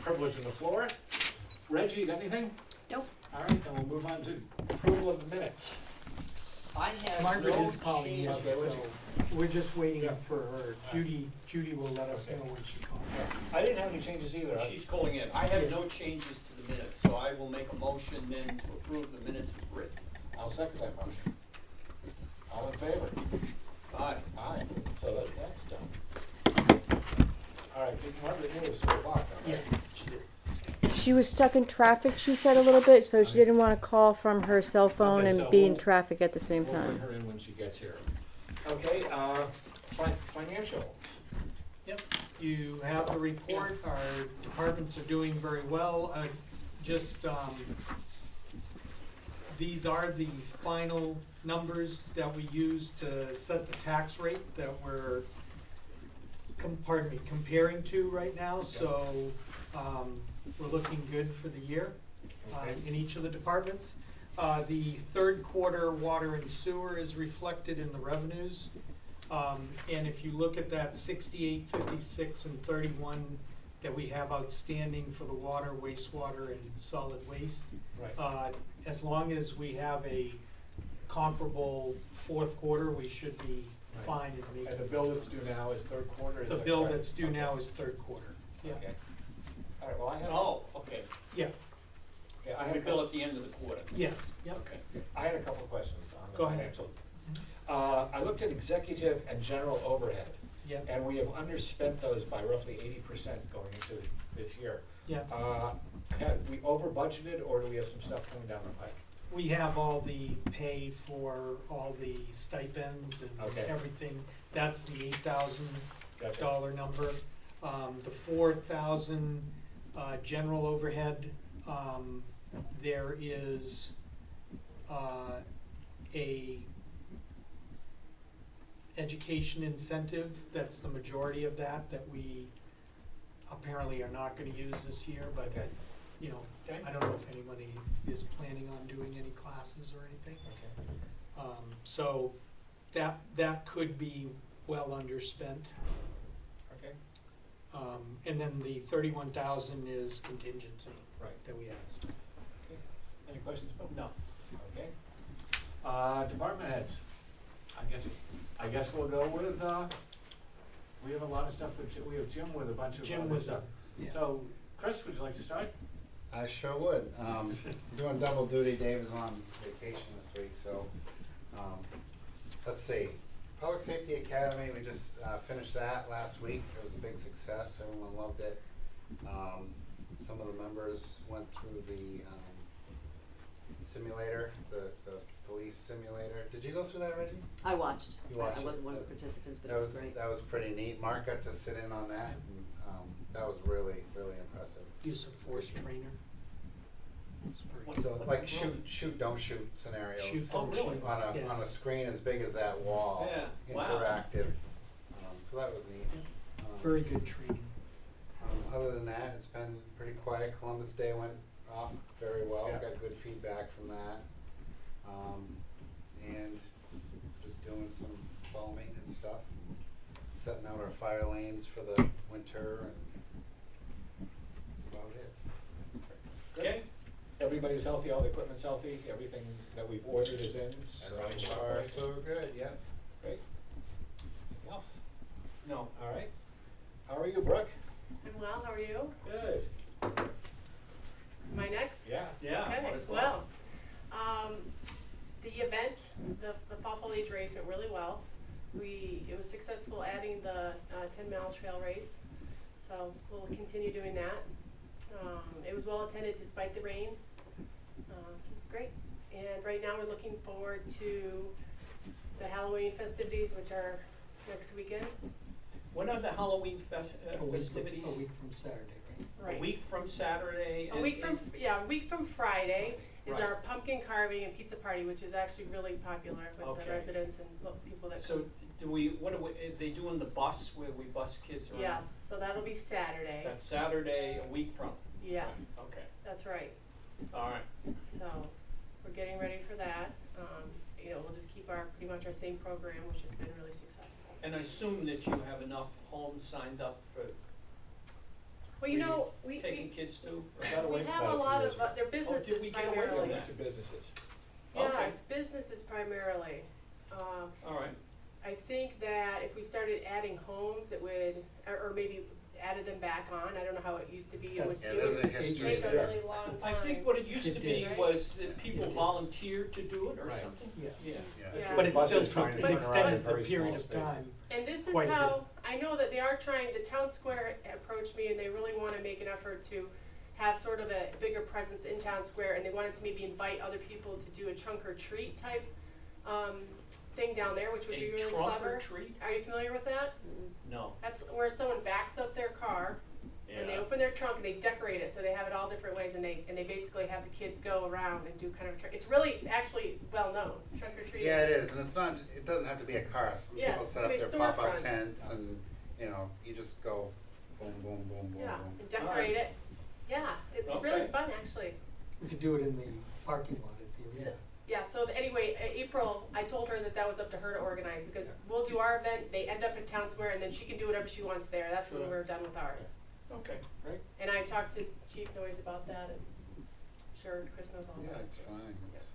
privilege of the floor. Reggie, you got anything? Nope. All right, then we'll move on to approval of the minutes. I have Margaret no is calling you, Okay, would so you- we're just waiting Yeah. for her. Judy will let us Okay. know when she calls. I didn't have any changes either. She's calling in. I have no changes to the minutes, so I will make a motion then to approve the minutes as written. I'll second that motion. All in favor? Aye. Aye, so that's done. All right, Margaret, you was 4 o'clock now, right? Yes, she did. She was stuck in traffic, she said a little bit, so she didn't want to call from her cell phone Okay, and so be in we'll- traffic at the same We'll bring time. her in when she gets here. Okay, financial. Yep, you have the report. Our departments are doing very well. These are the final numbers that we use to set the tax rate that we're comparing to right now. So we're looking good for the year Okay. in each of the departments. The third quarter water and sewer is reflected in the revenues. And if you look at that 68, 56, and 31 that we have outstanding for the water, wastewater, and solid waste, Right. as long as we have a comparable fourth quarter, we should be Right. fine in And the making. bill that's due now is third quarter, is The that bill correct? that's due Okay. now is third quarter. Yeah, Okay. All right, well, I had, Oh, okay. yeah, okay, I had We a bill couple, at the end of the quarter. yes, yep. Okay. I had a couple of questions on the Go ahead. financial. I looked at executive and general overhead, Yep, and we have underspent those by roughly 80% going into this year. yep. Have we over budgeted, or do we have some stuff coming down the pike? We have all the pay for all the stipends and Okay. everything. That's the Gotcha. $8,000 number. The 4,000 general overhead, there is a education incentive, that's the majority of that we apparently are not gonna use this year, but Okay. you know, Okay. I don't know if anybody is planning on doing any classes or anything. Okay. So that could be well underspent. Okay, And then the 31,000 is contingency right. that we asked. Okay. Any questions, Bill? No. Okay. Department heads. I guess we'll go with, we have a lot of stuff with, we have Jim with a bunch of Jim other with stuff. yeah. So, Chris, would you like to start? I sure would. Doing double duty. Dave is on vacation this week, so let's see. Public Safety Academy, we just finished that last week. It was a big success. Everyone loved it. Some of the members went through the simulator, the police simulator. Did you go through that, Reggie? I watched. You watched I wasn't it. one of the participants, but That it was was great. that was pretty neat. Mark got to sit in on that, and that was really impressive. Use of force trainer. So like shoot, don't shoot scenarios. Shoot, Oh, don't really? shoot. On Yeah. a screen as big as that wall. Yeah, wow. Interactive. So that was neat. Very good training. Other than that, it's been pretty quiet. Columbus Day went off very well. Yeah. Got good feedback from that. And just doing some fall maintenance stuff. And setting out our fire lanes for the winter, and that's about it. Okay. Everybody's healthy, all the equipment's healthy, everything that we've ordered is in, So and running far, properly. so good. Yeah. Great. Anything else? No. All right. How are you, Brooke? I'm well, how are you? Good. Am I next? Yeah. Yeah. Okay, might as well, the event, the fall foliage race went really well. It was successful adding the 10-mile trail race, so we'll continue doing that. It was well attended despite the rain, so it's great. And right now we're looking forward to the Halloween festivities, which are next weekend. When are the Halloween festivities? A week from Saturday, right? Right. A week from Saturday? A week from Friday is Right. our pumpkin carving and pizza party, which is actually really popular with Okay. the residents and people that So come. are they doing the bus where we bus kids around? Yes, so that'll be Saturday. That's Saturday, a week from? Yes, Okay, that's right. all right. So we're getting ready for that. We'll just keep pretty much our same program, which has been really successful. And I assume that you have enough homes signed up for Well, you know, we Taking kids to? We got away from have that a few lot years of, ago. they're businesses we get away from primarily. that? To businesses. Yeah, Okay. it's businesses primarily. All right. I think that if we started adding homes, it would, or maybe added them back on, I don't know how it used to be, it would, That's- Yeah, it there's would a history take a there. really long time. I think what it used It to be did. was that people did. volunteered to do it or Right. something. Yeah. Yeah. Yeah. But it's Buses still trying to turn around in extended the very small period of spaces. time. And this is Quite a how, I know that they are trying, the town square approached me and they really wanna make an effort to have sort of a bigger presence in town square, and they wanted to maybe invite other people to do a trunk or treat type, thing down there, which would be really A trunk clever. or treat? Are you familiar with that? No. That's where someone backs up their car, and they Yeah. open their trunk and they decorate it, so they have it all different ways, and they basically have the kids go around and do kind of a trick. It's really actually well known, trunk or treat. Yeah, it is, and it's not, it doesn't have to be a car. Some Yeah, people set it up could be their a pop-out storefront. tents and, you know, you just go boom, boom, boom, boom, Yeah, boom. and decorate it. Yeah, it's really Okay. fun actually. We could do it in the parking lot at the So- arena. Yeah, so anyway, April, I told her that that was up to her to organize, because we'll do our event, they end up at town square, and then she can do whatever she wants there. That's when Sure. we're done with ours. Okay, great. And I talked to Chief Noyes about that, and I'm sure Chris knows all Yeah, about it. it's fine, it's,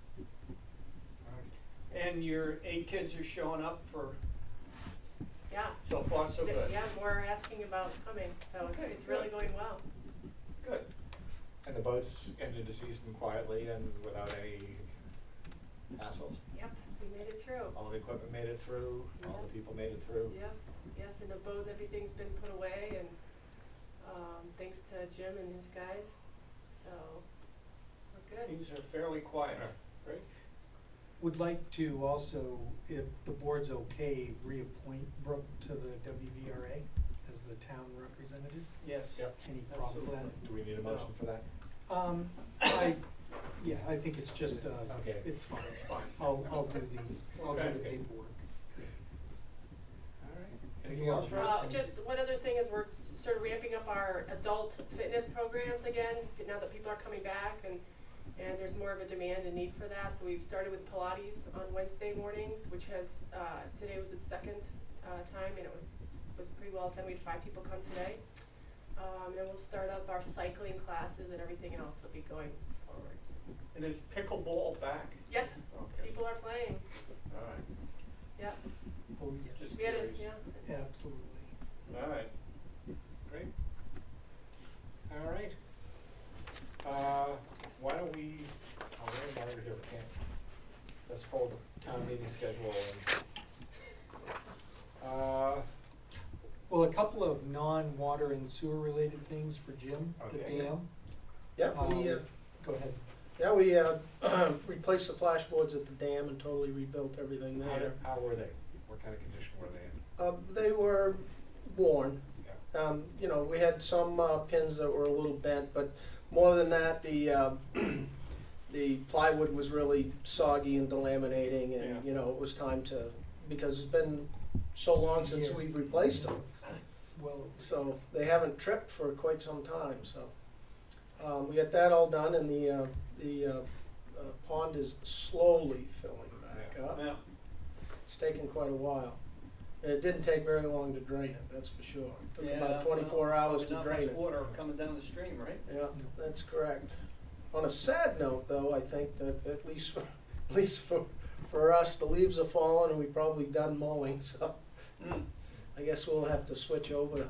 And your 8 kids are showing up for, Yeah. so far so good? Yeah, more are asking about coming, so Okay, it's really good. going well. Good. And the boats ended the season quietly and without any hassles. Yep, we made it through. All the equipment made it through, all the Yes. people made it through. Yes, in the boat, everything's been put away, and, thanks to Jim and his guys, so, we're good. Things are fairly quiet. Great. Would like to also, if the board's okay, reappoint Brooke to the WVRA as the town representative. Yes. Yep. Any problem with that? Do we need a motion for that? I think it's just, Okay. it's fine. I'll do the Okay. paperwork. All right. Anything else for us? Just one other thing is we're sort of ramping up our adult fitness programs again, now that people are coming back, and there's more of a demand and need for that. So we've started with Pilates on Wednesday mornings, which has, today was its second time, and it was pretty well attended. We had 5 people come today. Then we'll start up our cycling classes, and everything else will be going forwards. And is pickleball back? Yep, Okay. people are playing, All right. yep. Oh, yes, Just- We had a, Serious. yeah. absolutely. All right. Great. All right. Why don't we, oh, we're in order here, we can't, let's hold the town meeting schedule and, Well, a couple of non-water and sewer related things for Jim, the Okay. dam. Yeah, we, Go ahead. replaced the flashboards at the dam and totally rebuilt everything there. how were they? What kind of condition were they in? They were worn. Yeah. You know, we had some pins that were a little bent, but more than that, the plywood was really soggy and delaminating, Yeah. and, you know, it was time to, because it's been so long since Yeah. we've replaced them. Well, So they haven't tripped for quite some time, so. We got that all done, and the pond is slowly filling back up. Yeah. It's taken quite a while. And it didn't take very long to drain it, that's for sure. It took Yeah, about 24 well, hours to probably drain not it. much water coming down the stream, right? Yeah, that's correct. On a sad note, though, I think that at least for us, the leaves are falling and we've probably done mowing, so Mm. I guess we'll have to switch over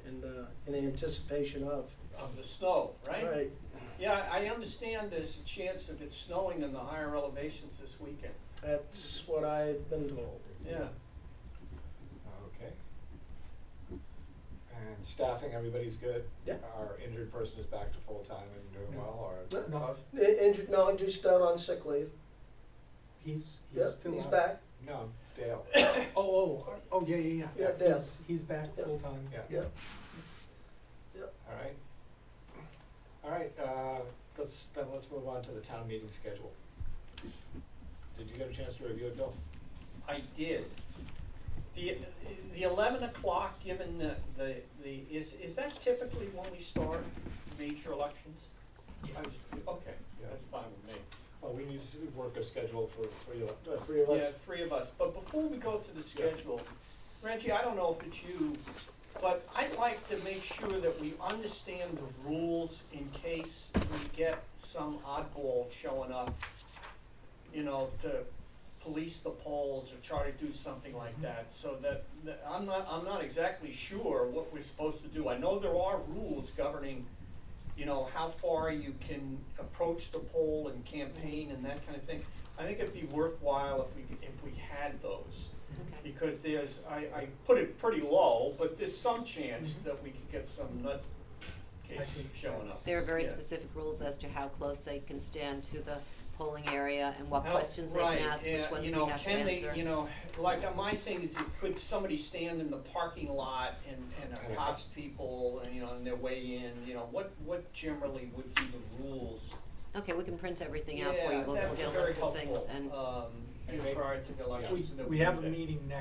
and, in anticipation of. Of the snow, right? Right. Yeah, I understand there's a chance of it snowing in the higher elevations this weekend. That's what I've been told. Yeah. Okay. And staffing, everybody's good? Yeah. Our injured person is back to full-time and doing No. well, or? No. Injured, no, just out on sick leave. he's Yep, still he's out. back. No, Dale. Oh, yeah. Yeah, Dale. He's back Yep. full-time. Yeah. Yep. All right. All right, let's move on to the town meeting schedule. Did you get a chance to review it, Bill? I did. The 11 o'clock, given is that typically when we start major elections? Yes. Okay, Yeah. that's fine with me. Well, we need to work a schedule for three of us. Yeah, 3 of us. But before we go to the schedule, Reggie, I don't know if it's you, But I'd like to make sure that we understand the rules in case we get some oddball showing up, you know, to police the polls or try to do something like that, so that I'm not exactly sure what we're supposed to do. I know there are rules governing, you know, how far you can approach the poll and campaign and that kind of thing. I think it'd be worthwhile if we had those. Okay. Because I put it pretty low, but there's some chance that we could get some nut I case think showing up. that's- There are very Yeah. specific rules as to how close they can stand to the polling area and what Oh, questions they right, can ask, yeah, which ones you we know, have to can answer. they, you know, like my thing is, could somebody stand in the parking lot and accost people, and, you know, on their way in, you know, what generally would be the rules? Okay, we can print everything out for you, we'll that'd be get a very list of things helpful, and, prior to the elections. and We have a everything. meeting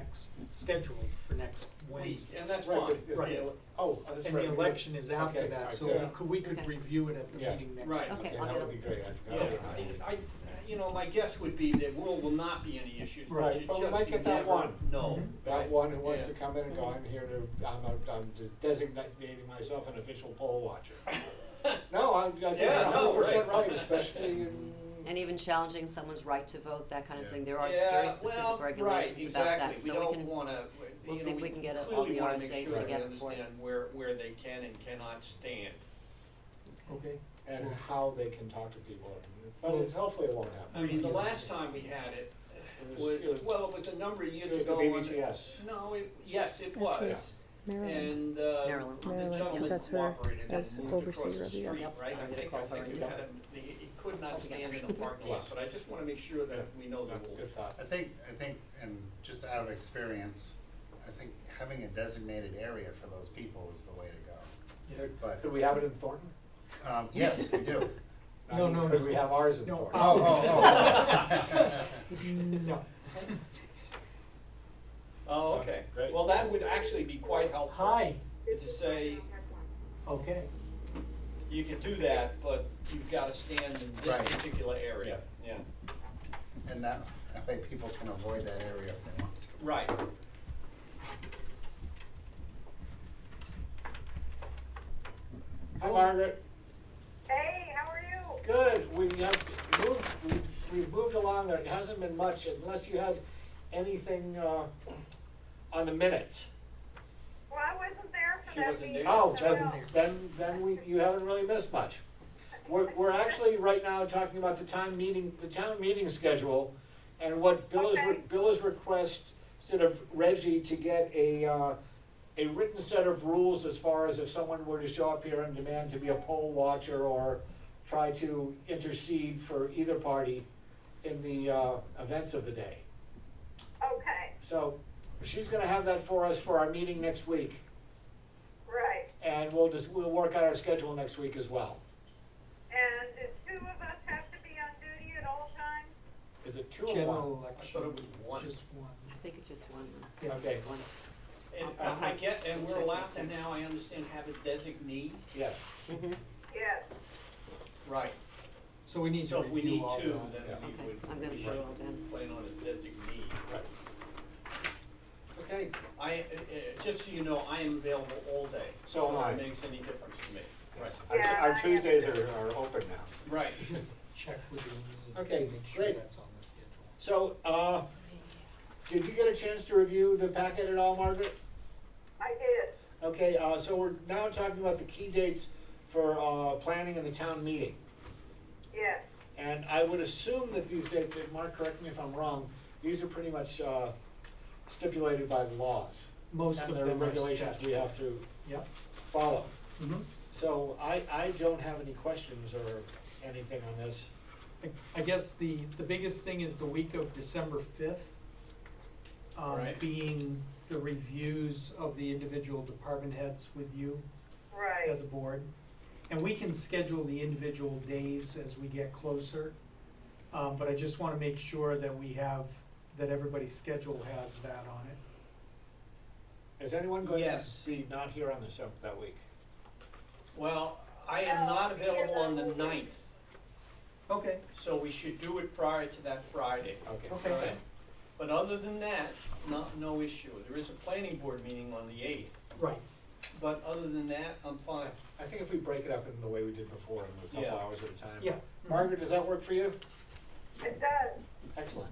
scheduled for next Wednesday. And that's Right, fine, but is Right. the- oh, that's And right. the election is after Okay, that, so alright, we could Okay. review it at the Yeah. meeting next Right. week. Okay, Yeah, I'll that get would be great, I Yeah, forgot about that. you know, my guess would be that will not be any issues, but Right, you but we just might get that never one. know. That right? one who wants Yeah. to come in and go, I'm here to, I'm just designating myself an official poll watcher. No, I think you're Yeah, no, 100% right. right, especially in. and even challenging someone's right to vote, that kind of Yeah. thing, there are Yeah, very specific well, regulations about right, that, exactly. so we We can, don't wanna, we'll you see know, if we can get all clearly the wanna make RSAs sure we together for you. understand where they can and cannot stand. Okay. And how they can talk to people, but it's, hopefully it won't I happen. mean, the last time we had it It was, was- well, it was a number of years It was the ago. when- BBTS. No, yes, it Actually, was. Maryland. And, Maryland. the Maryland, gentleman that's her cooperated as and moved across overseer the of the street, Yep, right? I'm I gonna think, call I for think it, you yeah. had him, he could not stand in Altogether. a parking lot, Yes. but I just wanna make sure that we know the That's a rules. good thought. I think, and just out of experience, I think having a designated area for those people is the way to go. Yeah. But, Could we have it in Thornton? yes, we do. I No, mean, no, Could no. we have ours in No, Thornton? No. Oh, okay. Great. Well, that would actually be quite helpful. Hi, To say, okay. you can do that, but you've gotta stand in this Right. particular area. Yeah. And that way people can avoid that area if they want to. Right. Hi, Margaret. Hey, how are you? Good, we've moved along, there hasn't been much, unless you had anything, on the minutes. Well, I wasn't there for She that wasn't meeting. there? Oh, so then you haven't really missed much. We're actually right now talking about the town meeting schedule, and what Okay. Bill has requested of Reggie to get a written set of rules as far as if someone were to show up here and demand to be a poll watcher or try to intercede for either party in the, events of the day. Okay, So, she's gonna have that for us for our meeting next week, right. and we'll work out our schedule next week as well. And do two of us have to be on duty at all times? Is it two or one? General I election. thought it was one. Just one. I think it's just one, Yeah. Okay. it's one. And Uh-huh. I get, and we're allowed to now, I understand, have a designee. Yes. Mhm. Yes. Right. So we need So to if we review need all two, that. then Yeah. we Okay, would. I'm gonna we put it should all down. Plan on a designee. Right. Okay, Just so you know, I am available all day. So am I. If it makes any difference to me. Right. Yeah, our I Tuesdays understand. are open now. Right. Just check with you. Okay, Make sure great. that's on the schedule. So, did you get a chance to review the packet at all, Margaret? I did. Okay, so we're now talking about the key dates for, planning and the town meeting. Yes. And I would assume that these dates, and Mark, correct me if I'm wrong, these are pretty much, stipulated by the laws. Most of And them the are regulations we statute. have to Yep. follow. Mhm. So I don't have any questions or anything on this. I guess the biggest thing is the week of December 5th. Right. Being the reviews of the individual department heads with you Right. as a board. And we can schedule the individual days as we get closer. But I just wanna make sure that that everybody's schedule has that on it. Is anyone going to Yes. be not here on the that week? Well, I am not available on the 9th, Okay. so we should do it prior to that Friday. Okay. Okay. All right? But other than that, no issue. There is a planning board meeting on the 8th. Right. but other than that, I'm fine. I think if we break it up in the way we did before, in a couple Yeah. hours at a time. Yeah. Margaret, does that work for you? It does. Excellent.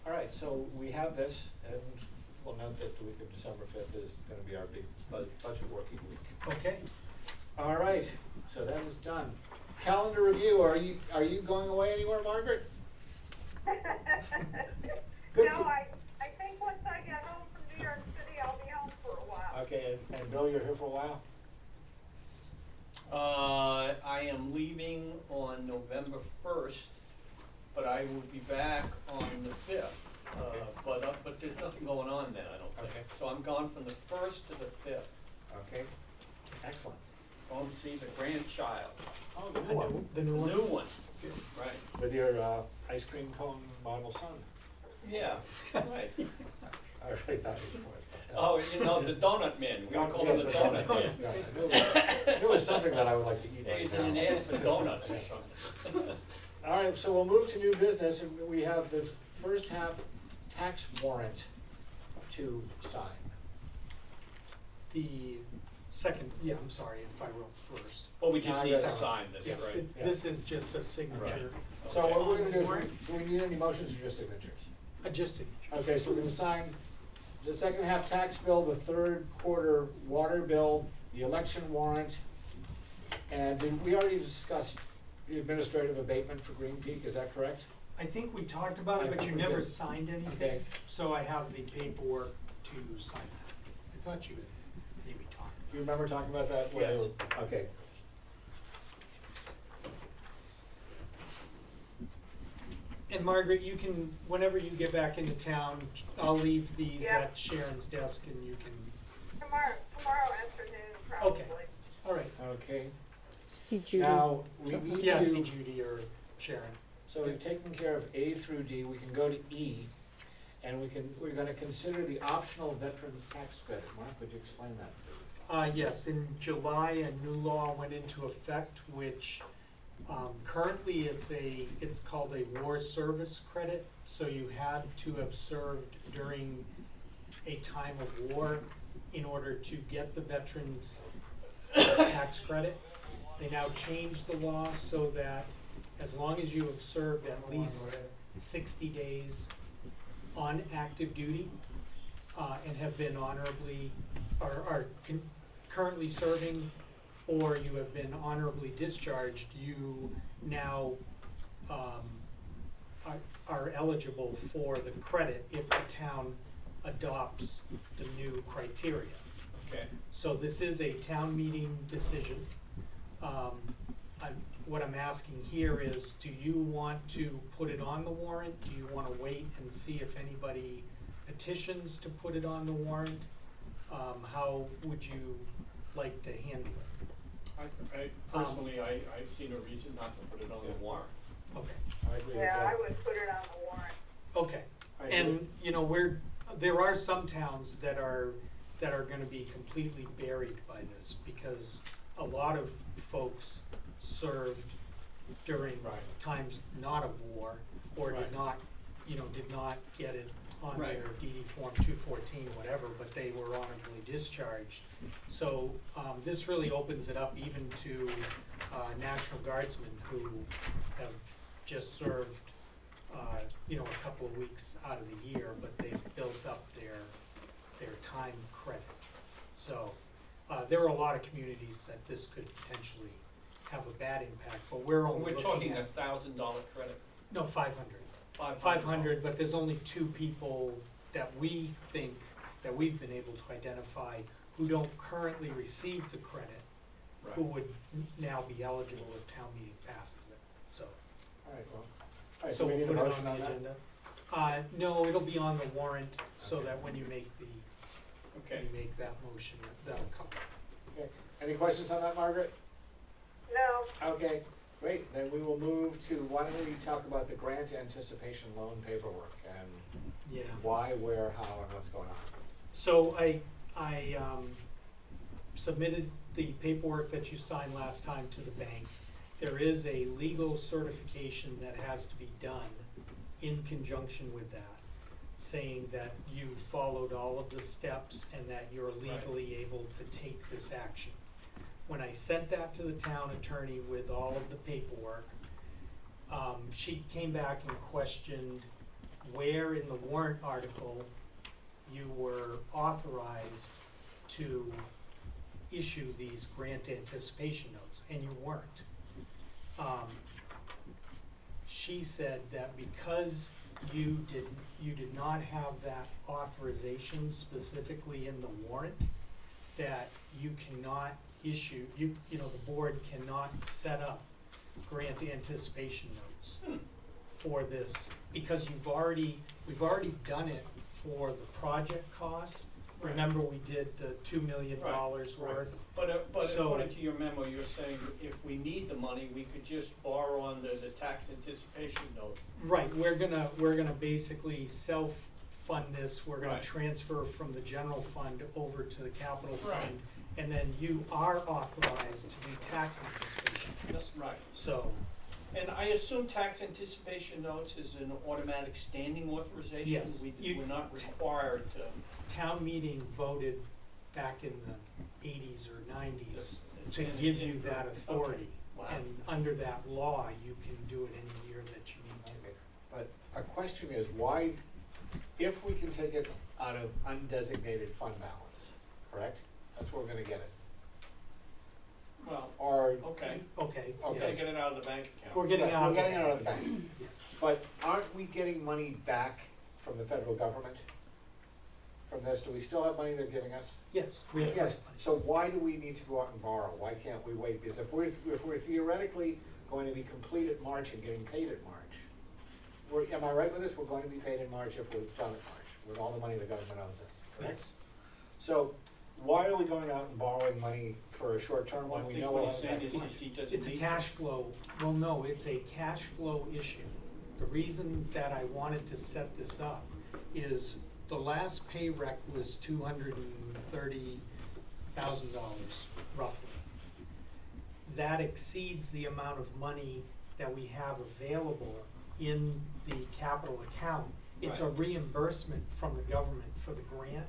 All right, so we have this, and we'll note that the week of December 5th is gonna be our big budget working week. Okay. All right, so that is done. Calendar review, are you going away anywhere, Margaret? Good. No, I think once I get home from New York City, I'll be home for a while. Okay, and Bill, you're here for a while? I am leaving on November 1st, but I will be back on the 5th. But there's nothing going on then, I don't think. Okay. So I'm gone from the 1st to the 5th. Okay, excellent. Going to see the grandchild, Oh, the new one. The the new one? new one, right? With your ice cream cone model son. Yeah, right. I already thought you were. Oh, you know, the donut man, we call him the Yes, donut man. Yeah, I knew it was something that I would like to eat right He's now. in an ad for donuts or something. All right, so we'll move to new business, and we have the first half tax warrant to sign. The second, yeah, I'm sorry if I wrote first. Well, we just I need got to it. sign this, Yeah, right? this is just a signature, So what we're gonna do, Warrant? do we need any motions or just signatures? just signature. Okay, so we're gonna sign the second half tax bill, the third quarter water bill, the election warrant, and we already discussed the administrative abatement for Green Peak, is that correct? I think we talked about I it, but think you we never did. signed anything, Okay. so I have the paperwork to sign that. I thought you had maybe talked. Do you remember talking about that? Yes. Okay. And Margaret, you can, whenever you get back into town, I'll leave these Yeah. at Sharon's desk and you can, Tomorrow afternoon, probably. all right. Okay, See Judy. now, we need Yeah, see to, Judy or Sharon. so we've taken care of A through D, we can go to E, and we're gonna consider the optional veterans tax credit. Mark, would you explain that, please? Yes, in July, a new law went into effect, which, currently it's called a war service credit. So you had to have served during a time of war in order to get the veterans tax credit. They now changed the law so that as long as you have served at least 60 days on active duty, and have been honorably, are currently serving, or you have been honorably discharged, you now are eligible for the credit if the town adopts the new criteria. Okay. So this is a town meeting decision. What I'm asking here is, do you want to put it on the warrant? Do you wanna wait and see if anybody petitions to put it on the warrant? How would you like to handle it? I personally, I see no reason not to put it on the warrant. Okay, I agree with Yeah, that. I would put it on the warrant. okay. I agree. And, you know, there are some towns that are gonna be completely buried by this, because a lot of folks served during Right. times not of war, or Right. did not get it on Right. their DD Form 214, whatever, but they were honorably discharged. So, this really opens it up even to, National Guardsmen who have just served, a couple of weeks out of the year, but they've built up their time credit. So, there are a lot of communities that this could potentially have a bad impact, but we're only We're looking talking at. $1,000 credit. No, 500. 500. 500, but there's only 2 people that we think, that we've been able to identify, who don't currently receive the credit, who Right. would now be eligible if town meeting passes it, so. All right, well, all right, So so we need a we'll put it motion on the that? agenda. No, it'll be on the warrant, so that when you make Okay. that motion, that'll come. Okay. Any questions on that, Margaret? No, Okay, great, then we will move to, why don't we talk about the grant anticipation loan paperwork, and Yeah. why, where, how, and what's going on? So I submitted the paperwork that you signed last time to the bank. There is a legal certification that has to be done in conjunction with that. saying that you followed all of the steps and that you're legally able to take this action. When I sent that to the town attorney with all of the paperwork, she came back and questioned where in the warrant article you were authorized to issue these grant anticipation notes, and you weren't. She said that because you did not have that authorization specifically in the warrant, that you cannot issue, you know, the board cannot set up grant anticipation notes for this, because we've already done it for the project costs. Right. Remember, we did the $2 million worth. But So- according to your memo, you're saying if we need the money, we could just borrow on the tax anticipation note. Right, we're gonna basically self-fund this, we're gonna Right. transfer from the general fund over to the capital Right. fund. And then you are authorized to do tax anticipation, That's right. so, And I assume tax anticipation notes is an automatic standing authorization? Yes. We're not required to. town meeting voted back in the 80s or 90s to And give it's you in- that authority. Wow. And under that law, you can do it any year that you need to. Okay, but a question is why, if we can take it out of undesignated fund balance, correct? That's where we're gonna get it. Well, Or, okay. Okay, Okay. yes. Taking it out of the bank account. We're getting out of we're the getting it out of the bank. Yes. But aren't we getting money back from the federal government? From this, do we still have money they're giving us? Yes, we have. Yes, so why do we need to go out and borrow? Why can't we wait? Because if we're theoretically going to be complete at March and getting paid at March, am I right with this? We're going to be paid in March if we're done at March, with all the money the government owes us, correct? Yes. So, why are we going out and borrowing money for a short term Well, when I we think know what we'll he's have saying it is back in March? he doesn't It's a need cash to. flow, well, no, it's a cash flow issue. The reason that I wanted to set this up is the last pay rec was $230,000 roughly. That exceeds the amount of money that we have available in the capital account. It's a Right. reimbursement from the government for the grant.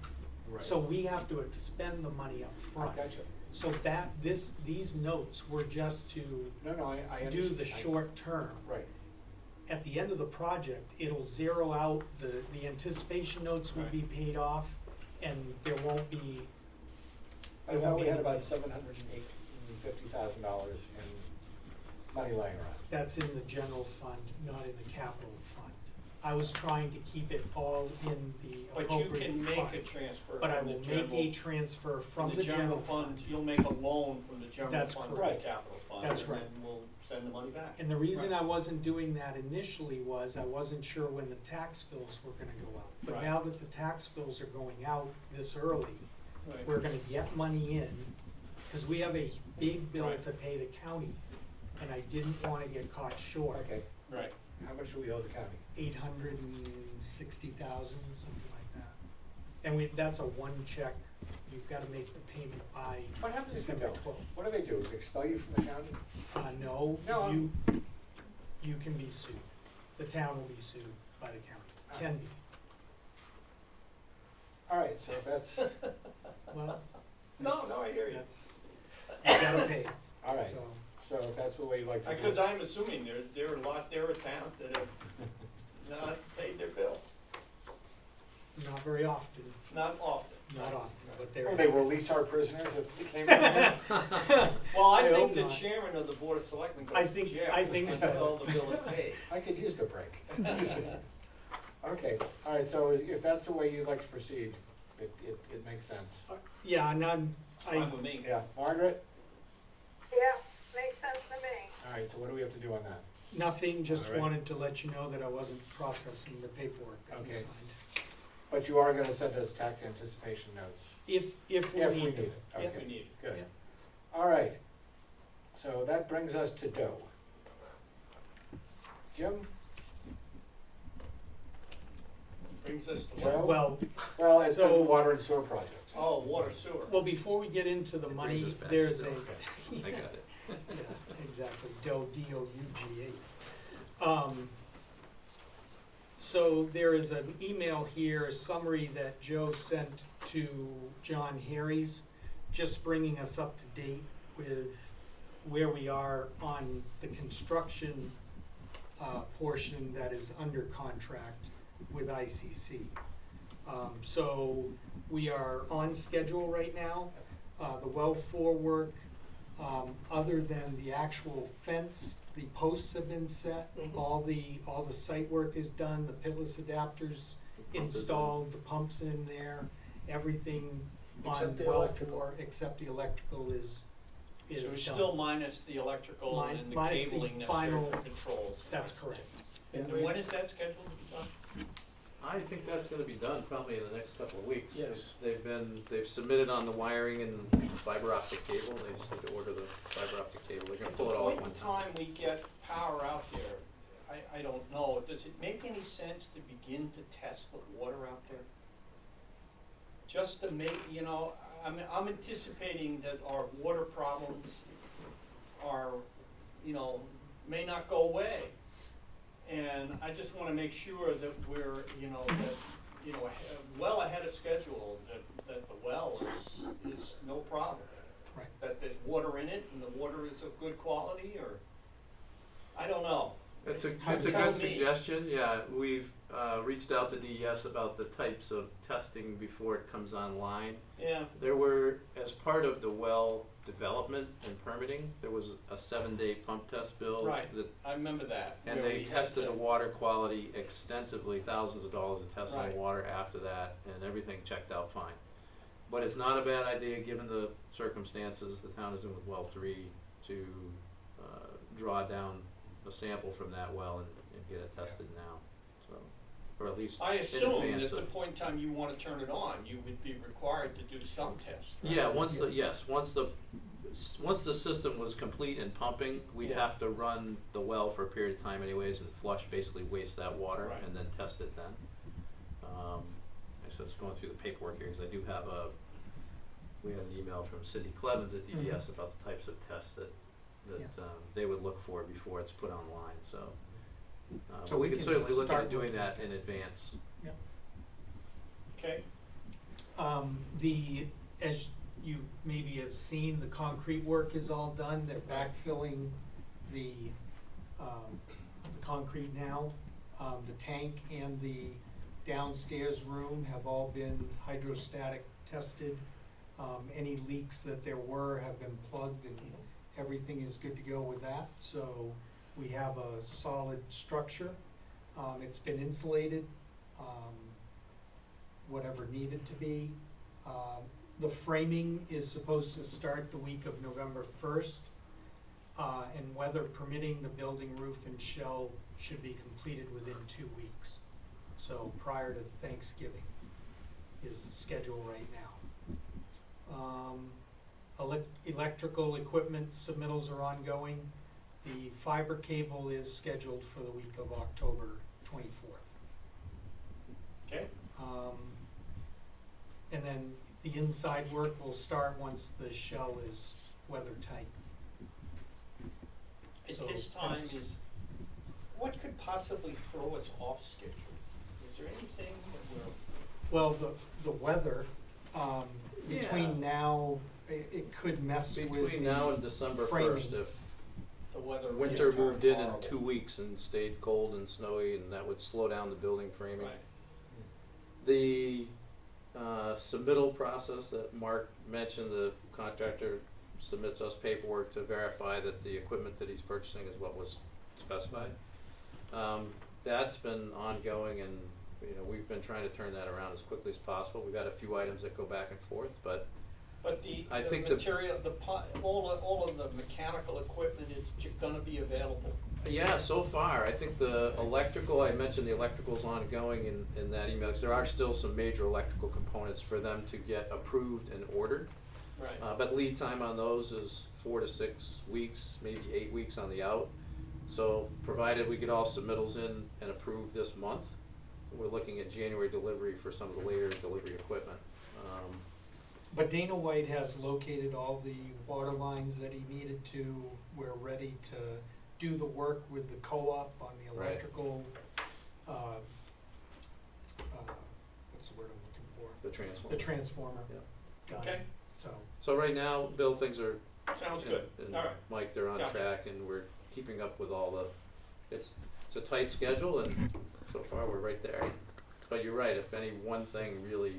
Right. So we have to expend the money up I front. gotcha. So these notes were just to No, I do understand. the short term. Right, At the end of the project, it'll zero out, the anticipation notes will be paid off, and there won't be. I there thought won't we be had any- about $750,000 in money lying around. That's in the general fund, not in the capital fund. I was trying to keep it all in the But appropriate you can make a fund. transfer But I from the will general. make a transfer from the general fund. You'll make a loan from the general That's fund to correct. the capital fund. That's and right. then we'll send the money back. And the reason Right. I wasn't doing that initially was I wasn't sure when the tax bills were gonna go out. But Right. now that the tax bills are going out this early, Right. we're gonna get money in, cause we have a big bill Right. to pay the county, and I didn't wanna get caught short. Okay, Right. how much do we owe the county? 860,000, something like that. And that's a one check, you've gotta make the payment by What happens if you December don't? 12th. What do they do, expel you from the county? No, No, you can be sued, the town will be sued by the county, can be, All right, so that's, well. No, I hear you. That's, you gotta pay, all right, so, so if that's the way you like to do it. Because I'm assuming there are towns that have not paid their bill, not very often, not often. not often, but they're. Will they release our prisoners if they came in? Well, I I think hope the not. chairman of the board of selectmen I goes to think- jail I think so. until the bill is paid. I could use the break. Okay, all right, so if that's the way you'd like to proceed, it makes sense. Yeah, and Fine with me. Yeah, Margaret? Yeah, makes sense to me. All right, so what do we have to do on that? nothing, just All right. wanted to let you know that I wasn't processing the paperwork that you Okay. signed. But you are gonna send us tax anticipation notes? If we If we need need to. it, Yeah. We okay, need it. good. Yeah. All right, so that brings us to Doe. Jim? Brings us to Joe? Well, Well, it's the So- water and sewer project. Oh, water sewer. well, before we get into the money, brings us back there's to a. Doe. I got it. Yeah, exactly, DOUGA. So there is an email here, a summary that Joe sent to John Harry's, just bringing us up to date with where we are on the construction portion that is under contract with ICC. So we are on schedule right now. The well 4 work, other than the actual fence, the posts have been set. Mhm. All the site work is done, the pitless adapters installed, the pumps in there, everything on Except the well electrical. 4, except the electrical is So done. it's still minus the electrical and the Minus the cabling necessary final- for controls. That's correct. And we- when is that scheduled to be done? I think that's gonna be done probably in the next couple of weeks. Yes. They've submitted on the wiring and fiber optic cable, they just need to order the fiber optic cable, they're gonna At the pull it all at point one in time. time we get power out there, I don't know, does it make any sense to begin to test the water out there? Just to make, I'm anticipating that our water problems are, may not go away. And I just wanna make sure that we're, well ahead of schedule, that the well is no problem. Right. That there's water in it and the water is of good quality, or, I don't know. It's a Tell good me. suggestion, yeah, we've, reached out to DES about the types of testing before it comes online. Yeah, There were, as part of the well development and permitting, there was a 7-day pump test bill. Right. that- I remember that. And where they we had tested to- the water quality extensively, thousands of dollars of testing Right. the water after that, and everything checked out fine. But it's not a bad idea, given the circumstances the town is in with well 3, to draw down a sample from that well and get it tested now, so, or at least I in assume advance that the of. point in time you wanna turn it on, you would be required to do some tests. right? Yeah, once the system was complete and pumping, we'd Yeah. have to run the well for a period of time anyways and flush, basically waste that water Right. and then test it then. So it's going through the paperwork here, because I do have we had an email from Cindy Clevens at DES about the types of tests that Yeah. they would look for before it's put online, so. So But we we can can certainly look start into doing looking that in advance. Okay, As you maybe have seen, the concrete work is all done, they're backfilling the concrete now. The tank and the downstairs room have all been hydrostatic tested. Any leaks that there were have been plugged and everything is good to go with that, so we have a solid structure. It's been insulated, whatever needed to be. The framing is supposed to start the week of November 1st, and weather permitting, the building roof and shell should be completed within 2 weeks. So prior to Thanksgiving is the schedule right now. Electrical equipment submittals are ongoing. The fiber cable is scheduled for the week of October 24th. okay, And then the inside work will start once the shell is weather tight. at So this time that's- what could possibly throw us off schedule? Is there anything that we're? Well, the weather, Yeah. between now, it could mess with the Between now and December framing. 1st, if The weather. winter really moved turned in horrible. 2 weeks and stayed cold and snowy, and that would slow down the building framing. Right, The submittal process that Mark mentioned, the contractor submits us paperwork to verify that the equipment that he's purchasing is what was specified. That's been ongoing, and we've been trying to turn that around as quickly as possible. We've had a few items that go back and forth, but but the I think the- material, all of the mechanical equipment is gonna be available. yeah, so far, I think the electrical, I mentioned the electrical's ongoing in that email, because there are still some major electrical components for them to get approved and ordered. Right. But lead time on those is 4 to 6 weeks, maybe 8 weeks on the out. So provided we get all submittals in and approved this month, we're looking at January delivery for some of the later delivery equipment. But Dana White has located all the water lines that he needed to. We're ready to do the work with the co-op on the Right. electrical, The transformer. the transformer. Yeah. Got Okay. it. So, So right now, Bill, things are, Sounds and- good. and All right. Mike, they're on Gotcha. track, and we're keeping up with all the, it's a tight schedule, and so far, we're right there. But you're right, if any one thing really,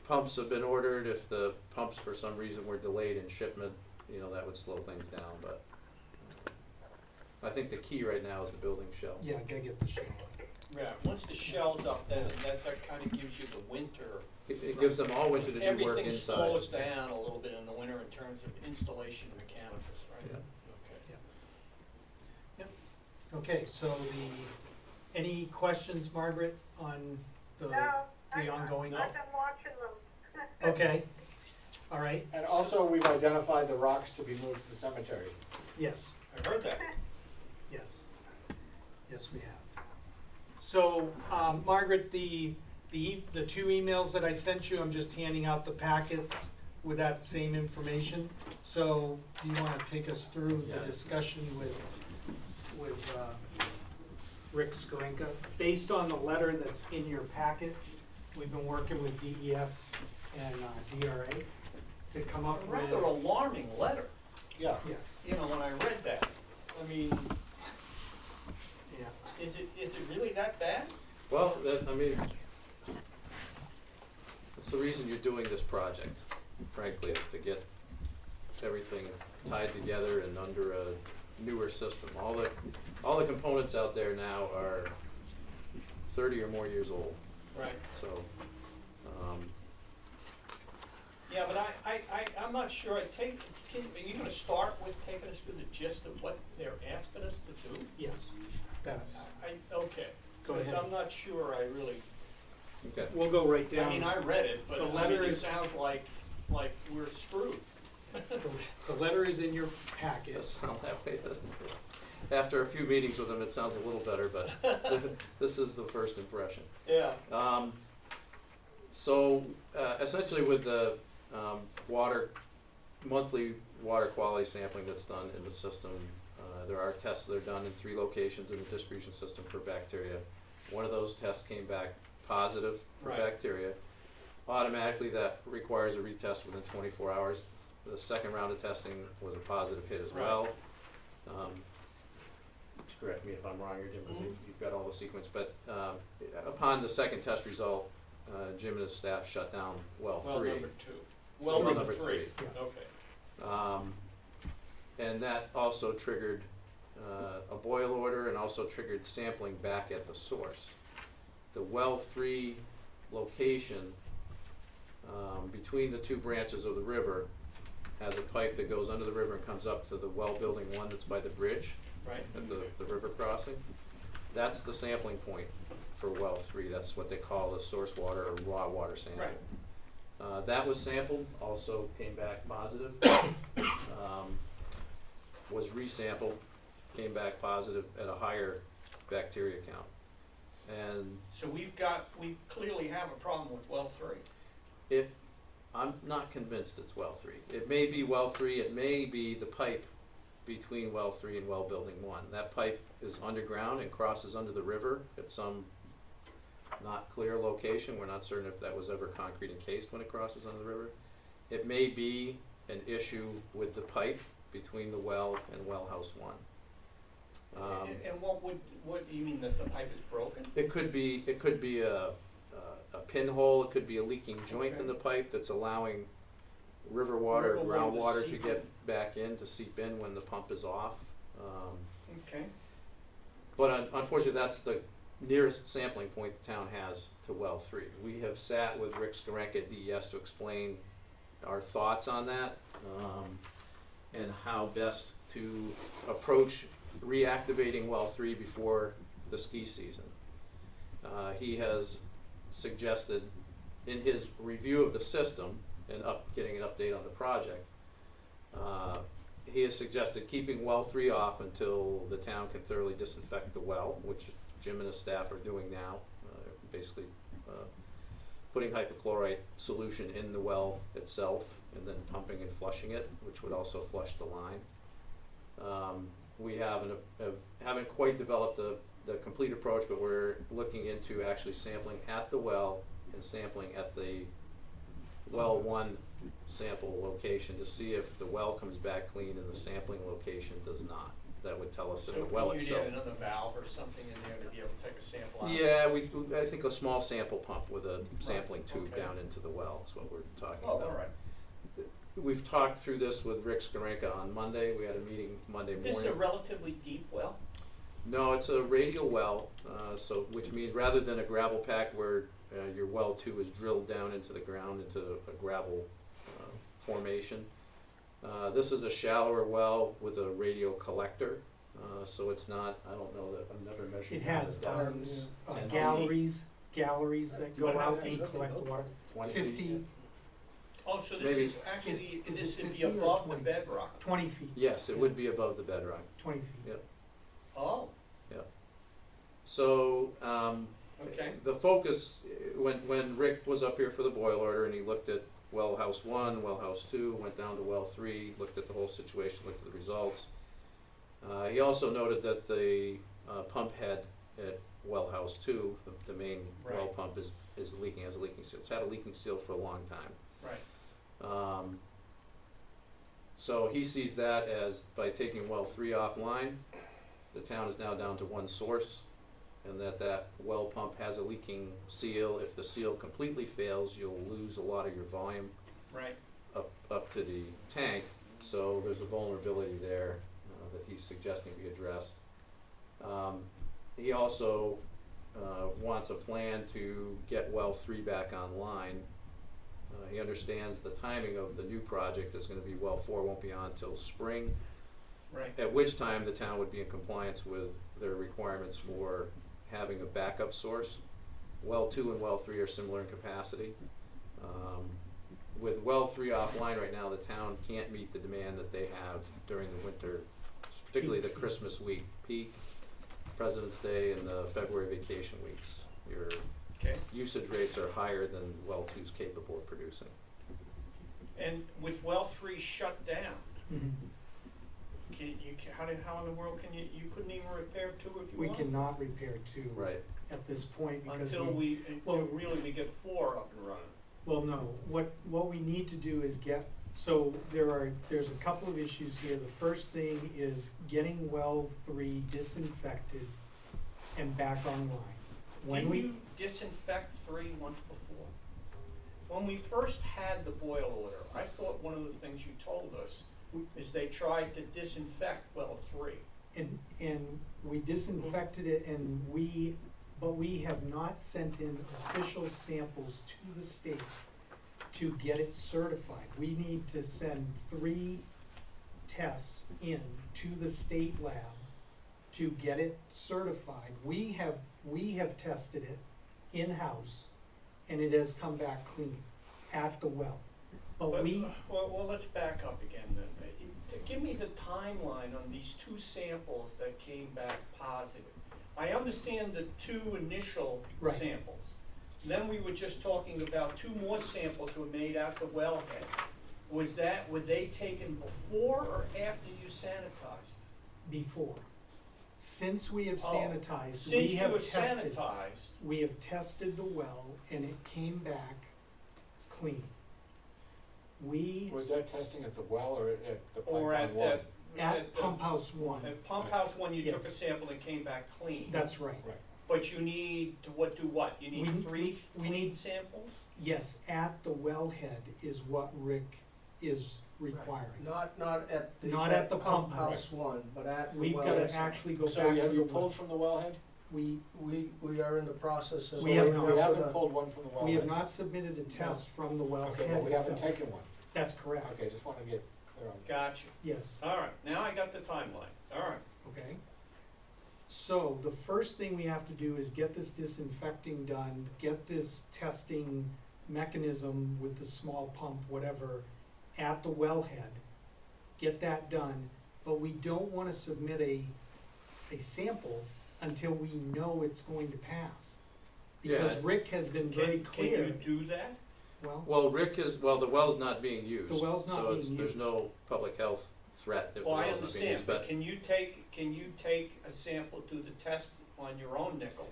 pumps have been ordered, if the pumps for some reason were delayed in shipment, that would slow things down, but I think the key right now is the building shell. yeah, gotta get the shell on. Yeah, once the shell's up, then that kind of gives you the winter. It gives them all winter to do work Everything inside. slows down a little bit in the winter in terms of installation mechanicals, right? Yeah. Okay. Okay, so any questions, Margaret, on the No, ongoing? I've been watching them. Okay, all right. And also, we've identified the rocks to be moved to the cemetery. Yes, I heard that. yes. Yes, we have. So, Margaret, the two emails that I sent you, I'm just handing out the packets with that same information. So, do you wanna take us through the Yeah. discussion with Rick Skorinka? Based on the letter that's in your packet, we've been working with DES and DRA to come up A with. rather alarming letter, Yeah. Yes, when I read that. I mean, yeah. is it really that bad? Well, that's the reason you're doing this project, frankly, is to get everything tied together and under a newer system. All the components out there now are 30 or more years old, Right. so, Yeah, but I'm not sure. Are you gonna start with taking us through the gist of what they're asking us to do? Yes, that's, Okay. Go 'Cause ahead. I'm not sure I really, okay. we'll go right I down. mean, I read it, but The I mean, letter it is- sounds like we're screwed. The letter is in your packet. Does sound that way, doesn't it? After a few meetings with them, it sounds a little better, but this is the first impression. Yeah. So, essentially with the monthly water quality sampling that's done in the system, there are tests that are done in 3 locations in the distribution system for bacteria. One of those tests came back positive for Right. bacteria. Automatically, that requires a retest within 24 hours. The second round of testing was a positive hit as Right. well. Correct me if I'm wrong here, Jim, because you've got all the sequence, but upon the second test result, Jim and his staff shut down well 3. Well, number 2. Well, Well, number number 3. three. Yeah. Okay. And that also triggered a boil order and also triggered sampling back at the source. The well 3 location between the 2 branches of the river has a pipe that goes under the river and comes up to the well building 1 that's by the bridge Right. at the river crossing. That's the sampling point for well 3. That's what they call the source water or raw water sample. Right. That was sampled, also came back positive. Was resampled, came back positive at a higher bacteria count. And So we clearly have a problem with well 3. I'm not convinced it's well 3. It may be well 3, it may be the pipe between well 3 and well building 1. That pipe is underground and crosses under the river at some not clear location. We're not certain if that was ever concrete encased when it crosses under the river. It may be an issue with the pipe between the well and well house 1. And what do you mean that the pipe is broken? It could be a pinhole, it could be a leaking joint in the pipe that's allowing river water, River water to groundwater to seep get in. back in, to seep in when the pump is off. Okay. But unfortunately, that's the nearest sampling point the town has to well 3. We have sat with Rick Skorenka at DES to explain our thoughts on that, and how best to approach reactivating well 3 before the ski season. He has suggested, in his review of the system and getting an update on the project, he has suggested keeping well 3 off until the town can thoroughly disinfect the well, which Jim and his staff are doing now, basically putting hypochlorite solution in the well itself and then pumping and flushing it, which would also flush the line. We haven't quite developed the complete approach, but we're looking into actually sampling at the well and sampling at the well one sample location to see if the well comes back clean and the sampling location does not. That would tell us that the well So you'd itself. add another valve or something in there to be able to take a sample out? Yeah, I think a small sample pump with a sampling tube okay. down into the well is what we're talking Oh, about. all right. We've talked through this with Rick Skarenka on Monday. We had a meeting Monday morning. This is a relatively deep well? No, it's a radial well, so which means rather than a gravel pack where your well two is drilled down into the ground into a gravel formation. This is a shallower well with a radial collector, so it's not. I don't know that I've never measured. It has that. And galleries that go But how out deep? and collect water. 20 feet. 50, Oh, so this Maybe- is actually, Is this it would be 50 or above the 20? bedrock? 20 feet. Yes, it would be above the bedrock. 20 feet. Yep. Oh, So okay. the focus when Rick was up here for the boil order and he looked at well house 1, well house 2, went down to well 3, looked at the whole situation, looked at the results. He also noted that the pump head at well house 2, the main well Right. pump is leaking, has a leaking seal. It's had a leaking seal for a long time. Right. So he sees that as by taking well 3 offline, the town is now down to one source, and that well pump has a leaking seal. If the seal completely fails, you'll lose a lot of your volume Right. up to the tank. So there's a vulnerability there that he's suggesting be addressed. He also wants a plan to get well 3 back online. He understands the timing of the new project is going to be well 4 won't be on until spring, Right. at which time the town would be in compliance with their requirements for having a backup source. Well 2 and well 3 are similar in capacity. With well 3 offline right now, the town can't meet the demand that they have during the winter, particularly the Peak season. Christmas week peak, President's Day, and the February vacation weeks. Your Okay. usage rates are higher than well 2 is capable of producing. And with well 3 shut down, Mhm. how in the world can you couldn't even repair 2 if you We want? cannot repair 2 Right. at this point because Until well- really we get 4 up and running. well, no, what we need to do is there's a couple of issues here. The first thing is getting well 3 disinfected and back online. When Didn't we, you disinfect 3 once before? When we first had the boil order, I thought one of the things you told us is they tried to disinfect well 3. and we disinfected it but we have not sent in official samples to the state to get it certified. We need to send 3 tests in to the state lab to get it certified. We have tested it in-house and it has come back clean at the well. But we, Well, let's back up again then. Give me the timeline on these 2 samples that came back positive. I understand the 2 initial Right. samples. Then we were just talking about 2 more samples were made at the wellhead. Were they taken before or after you sanitized? before, since we have Oh, sanitized, Since we you have have tested. sanitized, We have tested the well and it came back clean. We, Was that testing at the well or at the or pipeline at one? the. at Pump House 1, At Pump House 1, you took a Yes. sample and came back clean. that's right. Right. But you need to do what? You need We- 3 we clean need- samples? Yes, at the wellhead is what Rick is requiring. Not at the. Not at the pump house 1, but at the We've well. gotta actually go So back to have the you well. pulled from the wellhead? We We are in the process of. We have coming not. up We with haven't a- pulled one from the wellhead? We have not submitted a test from the wellhead Okay, but we haven't itself. taken one. That's correct, Okay, just wanna get clear on that. Gotcha. yes, All right, now I got the timeline. All right. okay. So the first thing we have to do is get this disinfecting done, get this testing mechanism with the small pump, whatever, at the wellhead. Get that done, but we don't wanna submit a sample until we know it's going to pass. Because Yeah. Rick has been very Can clear, you do that? well, The well's not being used. The well's not being So there's used. no public health threat if the Well, I well's not being understand, used, but but can you take a sample, do the test on your own nickel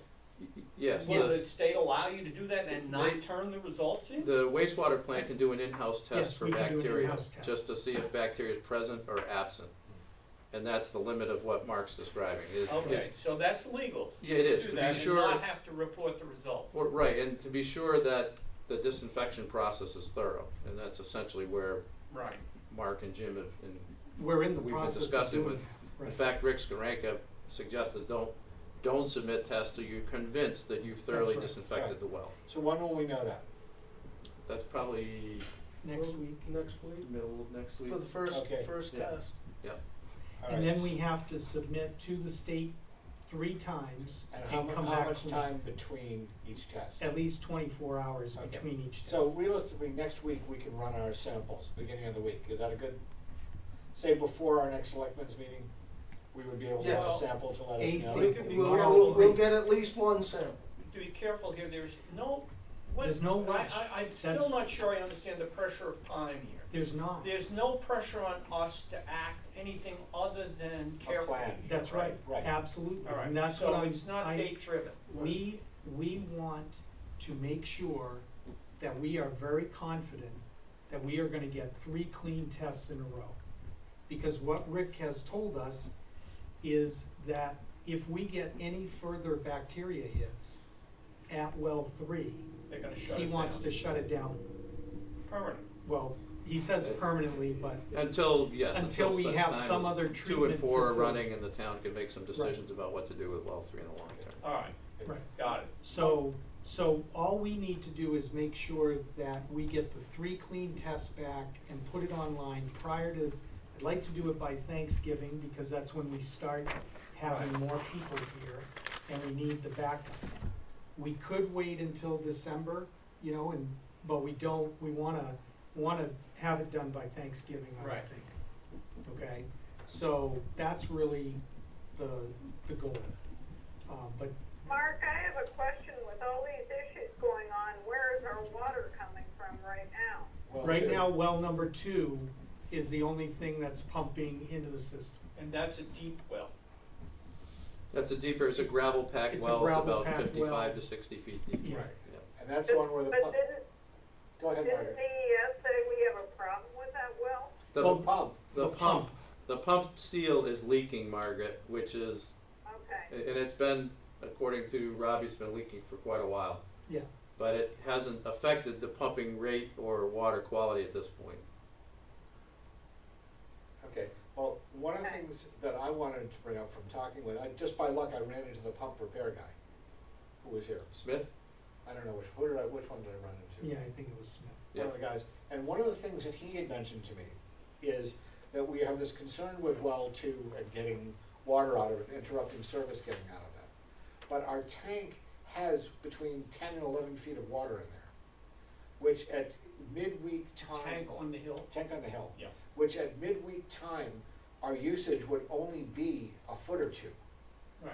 Yes, Will the the, state allow you to do that and not They- turn the results in? the wastewater plant can do an in-house test Yes, for we can do an bacteria, in-house test. just to see if bacteria is present or absent. And that's the limit of what Mark's describing, is, Okay, so that's legal. yeah, it is, Do to that be and sure. not have to report the result. Well, right, and to be sure that the disinfection process is thorough, and that's essentially where Right. Mark and Jim have, and We're in the we've been process of discussing doing with, that. in Right. fact, Rick Skarenka suggested don't submit tests till you're convinced that you've thoroughly right. disinfected Right. the well. So when will we know that? That's probably Next week. Next week, middle of next week. for the first, Okay. first Yeah. test. All And right. then we have to submit to the state 3 times And and come how back much clean. time between each test? At least 24 hours Okay. between each test. So realistically, next week, we can run our samples, beginning of the week. Is that a good, say before our next selectmen's meeting, we would be able to have Yeah. a sample to let us AC. know? We could be We'll, careful. we'll get at least one sample. To be careful here, there's no, what? There's no rush. I'm still That's- not sure I understand the pressure of time here. There's not. There's no pressure on us to act anything other than carefully. plan. That's right. Right. Absolutely. All right, And that's what so I'm, it's not I- date driven. We want to make sure that we are very confident that we are gonna get 3 clean tests in a row. Because what Rick has told us is that if we get any further bacteria hits at well 3, They're gonna shut it he down. wants to shut it down. Permanent. Well, he says permanently, but Until, yes, Until we such have time some as other 2 and treatment 4 are facility. running, and the town can make some decisions about what to do with well 3 in the long term. All right, right. got it. So all we need to do is make sure that we get the 3 clean tests back and put it online prior to, I'd like to do it by Thanksgiving, because that's when we start having Right. more people here, and we need the backup. We could wait until December, you know, but we don't, we wanna have it done by Thanksgiving, I would Right. think. Okay, so that's really the goal. But Mark, I have a question. With all these issues going on, where is our water coming from right now? Well, right sure. now, well number 2 is the only thing that's pumping into the system. And that's a deep well. That's it's a gravel packed It's a well, it's gravel about packed 55 well. to 60 feet deep. Yeah. And that's the one where the But pump, go ahead, didn't Margaret. DES say we have a problem with that well? The, Well, Pump, the pump seal is leaking, Margaret, which is, Okay. and it's been, according to Robbie, it's been leaking for quite a while. Yeah. But it hasn't affected the pumping rate or water quality at this point. okay. Well, one of the things that I wanted to bring up from talking with, just by luck, I ran into the pump repair guy who was here. Smith? I don't know which one did I run into? Yeah, I think it was Smith. One of the guys, and one of the things that he had mentioned to me is that we have this concern with well 2 and getting water out of it, interrupting service getting out of that. But our tank has between 10 and 11 feet of water in there, which at midweek time. Tank on the hill. Tank on the hill. Yeah. Which at midweek time, our usage would only be a foot or 2. Right.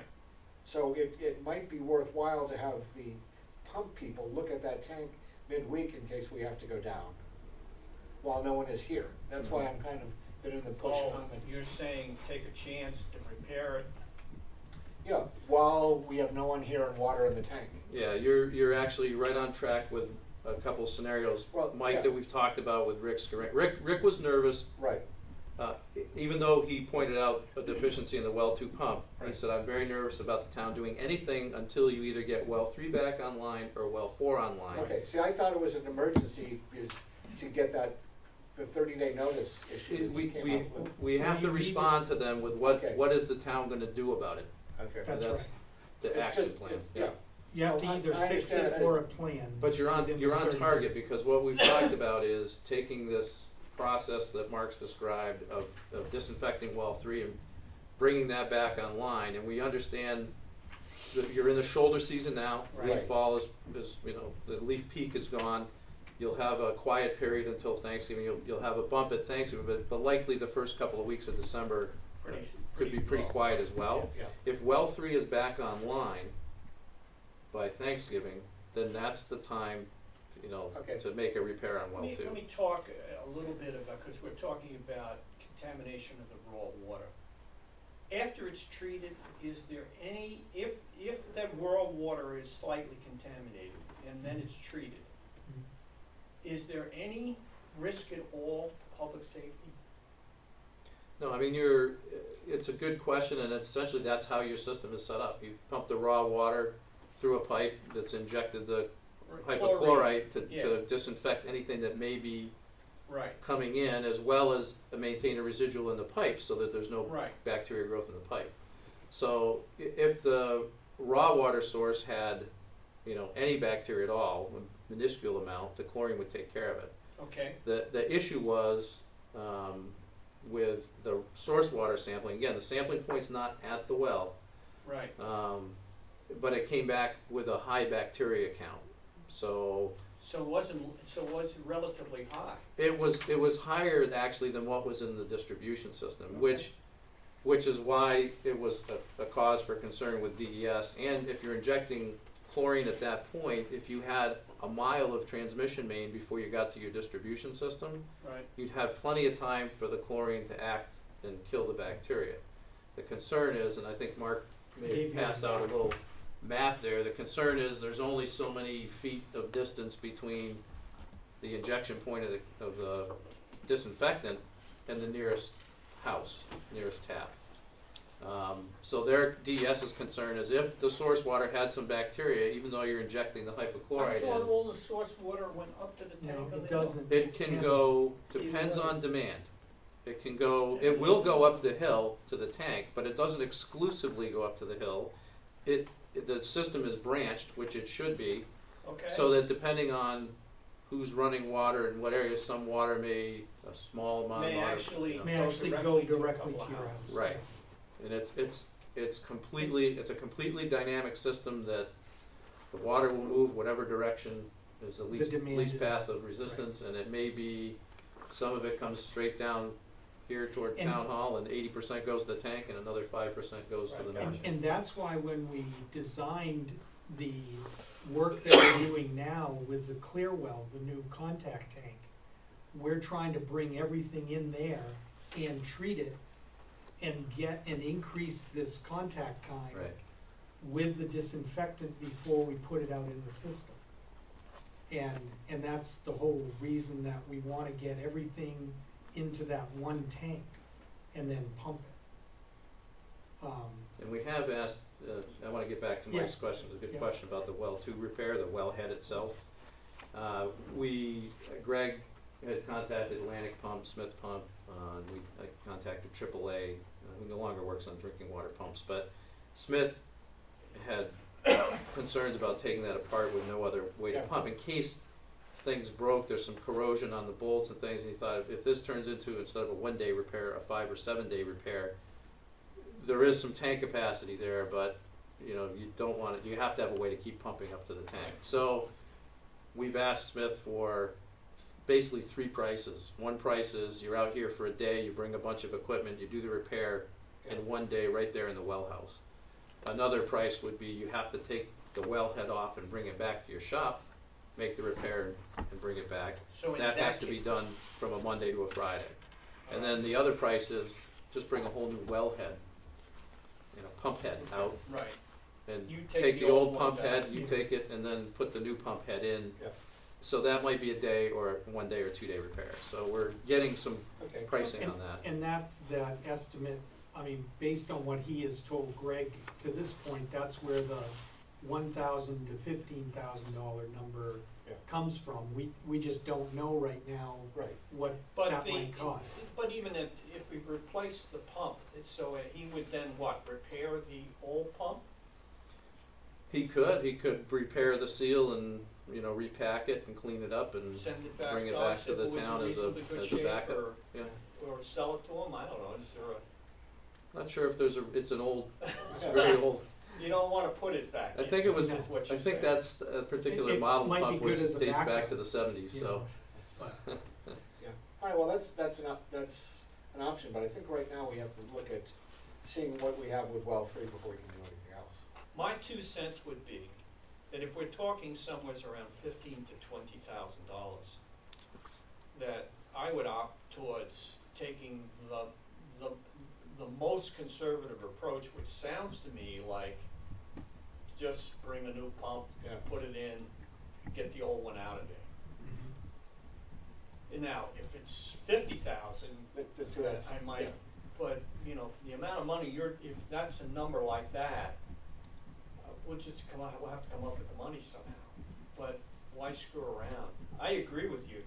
So it might be worthwhile to have the pump people look at that tank midweek in case we have to go down, while no one is here. That's why I'm kind of been in the push Oh, comment. you're saying take a chance to repair it. Yeah, while we have no one here and water in the tank. Yeah, you're actually right on track with a couple scenarios, Well, Mike, yeah. that we've talked about with Rick's. Rick was nervous, Right, even though he pointed out a deficiency in the well 2 pump. He Right. said, I'm very nervous about the town doing anything until you either get well 3 back online or well 4 online. okay, see, I thought it was an emergency is to get that, the 30-day notice issue that we came up with. We have to We- respond to them with Okay. what is the town gonna do about it? Okay. That's That's the It's action just- plan, yeah. You have Well, to either I fix understand it that. or a plan. But you're within on 30 target, days. because what we've talked about is taking this process that Mark's described of disinfecting well 3 and bringing that back online, and we understand that you're in the shoulder season now. Right. Leaf fall is, you know, the leaf peak is gone. You'll have a quiet period until Thanksgiving, you'll have a bump at Thanksgiving, but likely the first couple of weeks of December could be pretty low. quiet as well. Yeah. If well 3 is back online by Thanksgiving, then that's the time, you know, Okay. to make a repair on well 2. Let me talk a little bit about, because we're talking about contamination of the raw water. after it's treated, is there any, if that raw water is slightly contaminated and then it's treated, is there any risk at all to public safety? No, I mean, it's a good question, and essentially that's how your system is set up. You pump the raw water through a pipe that's injected the hypochlorite to disinfect anything that may be Right, coming in, as well as maintain a residual in the pipe so that there's no right, bacteria growth in the pipe. So if the raw water source had, any bacteria at all, a minuscule amount, the chlorine would take care of it. okay, The issue was with the source water sampling. Again, the sampling point's not at the well, right. but it came back with a high bacteria count. So So it wasn't relatively high. it was higher actually than what was in the distribution system, Okay. which is why it was a cause for concern with DES. And if you're injecting chlorine at that point, if you had a mile of transmission main before you got to your distribution system, Right, you'd have plenty of time for the chlorine to act and kill the bacteria. The concern is, and I think Mark may have Gave you passed the out a map. little map there, the concern is there's only so many feet of distance between the injection point of the disinfectant and the nearest house, nearest tap. So their DES's concern is if the source water had some bacteria, even though you're injecting the I hypochlorite thought in, all the source water went up to the tank No, on the it hill. doesn't. it can go, depends on demand. It will go up the hill to the tank, but it doesn't exclusively go up to the hill. The system is branched, which it should be, Okay. so that depending on who's running water in what areas, some water may, a small amount of May water. actually May Go actually directly go to a directly to couple your of house. Right. And it's a completely dynamic system that the water will move whatever direction is the least demand least is- path of resistance, and it may be, some of it comes straight down here toward And- town hall, and 80% goes to the tank, and another 5% goes to the Right. nursery. And that's why when we designed the work that we're doing now with the Clearwell, the new contact tank, we're trying to bring everything in there and treat it and increase this contact time Right. with the disinfectant before we put it out in the system. And that's the whole reason that we wanna get everything into that one tank and then pump it. And we have asked, I wanna get back to Yeah. Mike's question, it's a good Yeah. question about the well two repair, the wellhead itself. Greg had contacted Atlantic Pump, Smith Pump, I contacted AAA, who no longer works on drinking water pumps, but Smith had concerns about taking that apart with no other way to Yeah. pump, in case things broke, there's some corrosion on the bolts and things, and he thought if this turns into, instead of a 1-day repair, a 5 or 7 day repair, there is some tank capacity there, but you don't want it, you have to have a way to keep pumping up to the tank. So we've asked Smith for basically 3 prices. One price is you're out here for a day, you bring a bunch of equipment, you do the repair in 1 day right there in the well house. Another price would be you have to take the wellhead off and bring it back to your shop, make the repair and bring it back. So in That has to ca- be done from a Monday to a Friday. And then the other price is just bring a whole new wellhead, pump head out, Right, and You take the old one pump back. head, you take it, and then put the new pump head in. Yeah. So that might be a day or 1 day or 2 day repair. So we're getting some Okay. pricing And- on that. And that's that estimate, based on what he has told Greg, to this point, that's where the $1,000 to $15,000 number Yeah. comes from. We just don't know right now Right. what but that might cost. but even if we replace the pump, so he would then what, repair the old pump? He could repair the seal and, repack it and clean it up and Send it back bring it to back us to if the it was in town as reasonably good a shape, backup. Yeah. or sell it to him, I don't know, is there Not sure if it's an old, it's very old. you don't wanna put it back I in, think it was, is what I you're think saying. that's a particular It model might be pump good as a dates back backup, to the 70s, you so. know, but- Yeah, all right, well, that's an option, but I think right now we have to look at seeing what we have with well 3 before we can do anything else. My 2 cents would be that if we're talking somewhere around $15,000 to $20,000, that I would opt towards taking the most most conservative approach, which sounds to me like just bring a new pump, Yeah. put it in, get the old one out of there. And now, if it's 50,000, So that's, I might, yeah. but, you know, the amount of money if that's a number like that, we'll have to come up with the money somehow. But why screw around? I agree with you.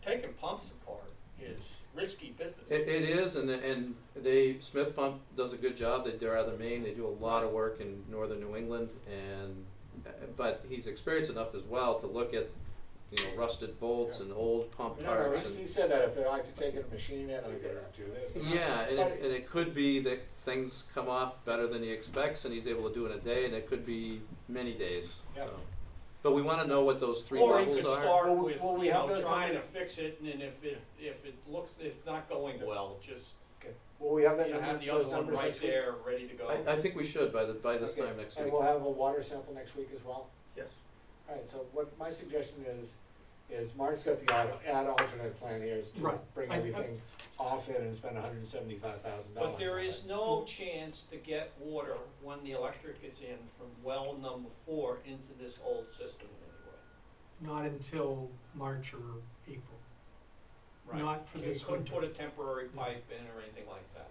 Taking pumps apart is risky business. It is, and Smith Pump does a good job. They're out of Maine. They do a lot of work in northern New England, but he's experienced enough as well to look at, you know, rusted bolts and old pump No, parts. he said that if I could take a machine in, I could do this. Yeah, and But it could be that things come off better than he expects, and he's able to do it in a day, and it could be many days. Yep. So. But we want to know what those three Or he levels could are. start Well, with, well, we you have know, those trying to numbers. fix it, and then if it's not going well, just, Okay. Well, we have that, you know, have the those other one numbers right next week. there, ready to go. I think we should by this Okay. time next And week. we'll have a water sample next week as well? Yes. All right, so what my suggestion is Mark's got the ad alternate plan here, is to Right. bring I- everything off it and spend $175,000. But there is no chance to get water when the electric is in from well number 4 into this old system anyway. Not until March or April. Not for this You couldn't winter. put a temporary pipe in or anything like that.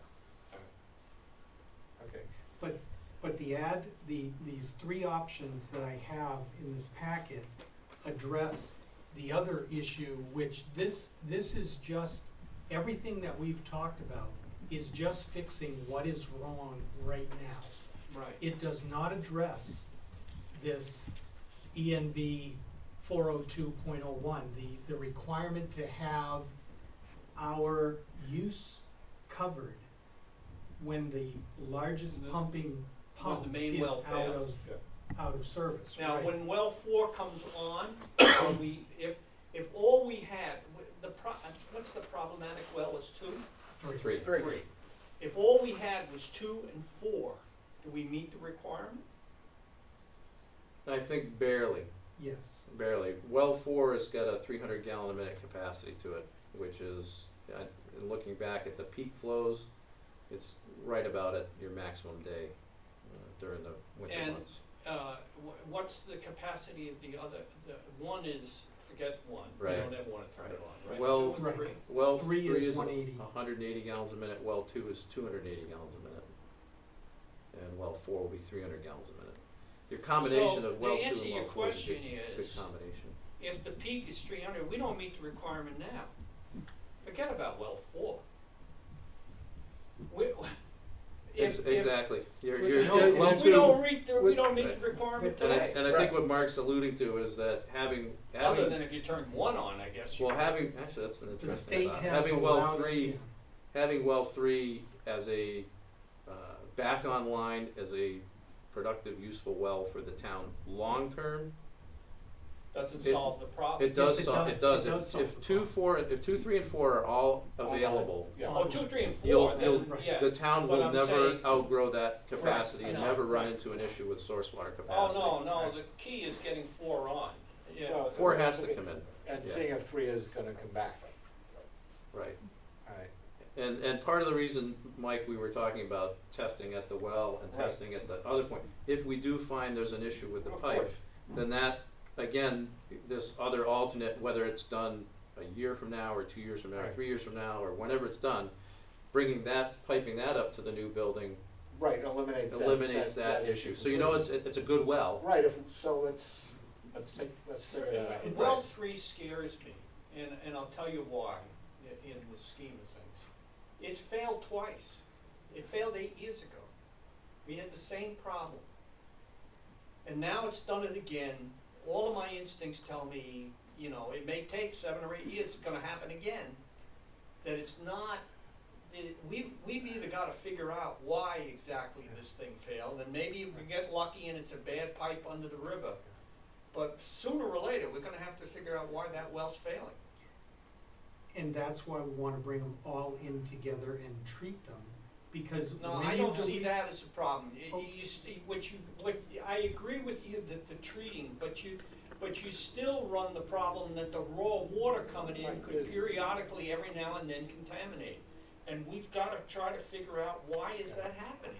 Okay. But these three options that I have in this packet address the other issue, which this is just, everything that we've talked about is just fixing what is wrong right now. Right. It does not address this ENB 402.01, the requirement to have our use covered when the largest pumping pump the main is well fails. out of service. Now, right. when well 4 comes on, if all we had, what's the problematic well is 2? Three. Three. If all we had was 2 and 4, do we meet the requirement? I think barely. Yes. Barely. Well 4 has got a 300 gallon a minute capacity to it, which is, looking back at the peak flows, it's right about at your maximum day during the winter And months. What's the capacity of the other? The one is, forget one. Right. You don't ever want to turn it on, right? Well, 2 and 3. Well Three 3 is is 180. 180 gallons a minute, well 2 is 280 gallons a minute. And well 4 will be 300 gallons a minute. Your combination So, of well the 2 answer and to your well 4 is a question good is- combination. If the peak is 300, we don't meet the requirement now. Forget about well 4. Exactly. You're No, well we 2. don't meet the Right. requirement And today. I think what Mark's alluding to is that having Other than if you turn 1 on, I guess. you well could. having actually that's an The interesting state thought. has Having well allowed, 3 yeah. having well 3 as a back online as a productive useful well for the town long term. Doesn't it- solve the problem. It does Yes, it solve does. it does. It does solve If the 2, 4 if 2, 3 and 4 are all available, Yeah. Oh, 2, 3, and 4. you'll then, yeah. the town But will I'm never saying- outgrow that capacity and no, never run right. into an issue with source water Oh, capacity. no, the key is getting 4 on. Yeah. Well, 4 has to come in. And Yeah. seeing if 3 is gonna come back. Right. All right. And part of the reason, Mike, we were talking about testing at the well and Right. testing at the other point, if we do find there's an issue with the Of pipe, course. then that, again, this other alternate, whether it's done a year from now or 2 years from now or Right. 3 years from now or whenever it's done, pringing that, piping that up to the new building Right, eliminates that issue. So you know it's a good well. Right, so let's figure that out. Well Right. 3 scares me, and I'll tell you why, in the scheme of things. It failed twice. It failed 8 years ago. We had the same problem. And now it's done it again. All of my instincts tell me, you know, it may take 7 or 8 years, it's gonna happen again. That it's not, we've either gotta figure out why exactly this thing failed, and maybe we get lucky and it's a bad pipe under the river. But sooner or later, we're gonna have to figure out why that well's failing. And that's why we wanna bring them all in together and treat them, because No, when I you don't do- see that as a problem. Oh. I agree with you that the treating, but you still run the problem that the raw water coming in Right, could yes. periodically, every now and then, contaminate. and we've gotta try to figure out why is that happening?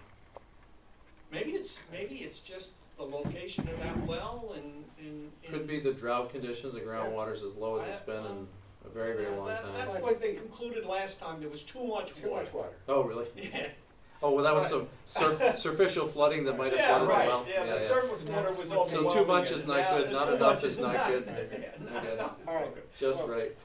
Maybe it's just the location of that well and. Could be the drought conditions, the groundwater's as low as it's been in a very, very long time. That's what they concluded last time, there was too much Too water. much water. Oh, really? Yeah. Oh, well, that was Right. some superficial flooding that might have Yeah, flooded the well. right, yeah, the surface water was So overwhelming. too much is and not now good, not too enough much is not good. Yeah, not Okay. enough is All right. not good. Just Well, right.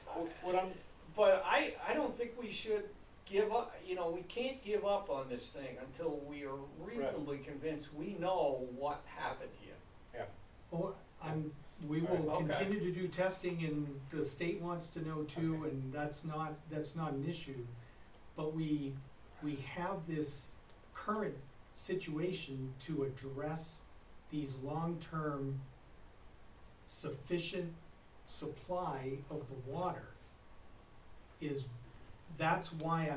What I'm, But I don't think we should give up, we can't give up on this thing until we are reasonably convinced we know what happened here. Oh, we will Okay. continue to do testing and the state wants to know too, Okay. and that's not an issue. But we have this current situation to address these long-term sufficient supply of the water. That's why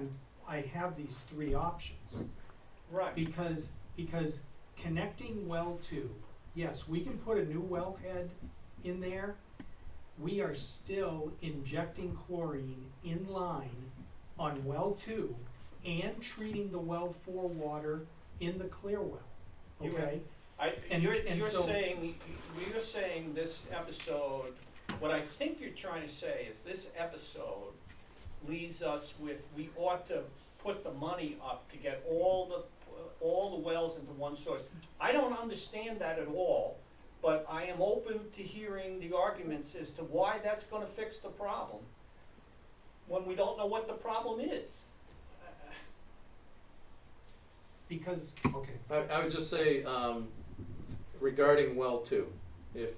I have these three options. Right. Because connecting well two, yes, we can put a new wellhead in there. We are still injecting chlorine in line on well two and treating the well four water in the clear well, You okay? And you're so- saying this episode, what I think you're trying to say is this episode leaves us with, we ought to put the money up to get all the wells into one source. I don't understand that at all, but I am open to hearing the arguments as to why that's gonna fix the problem when we don't know what the problem is. Because, okay, I would just say, regarding well two, the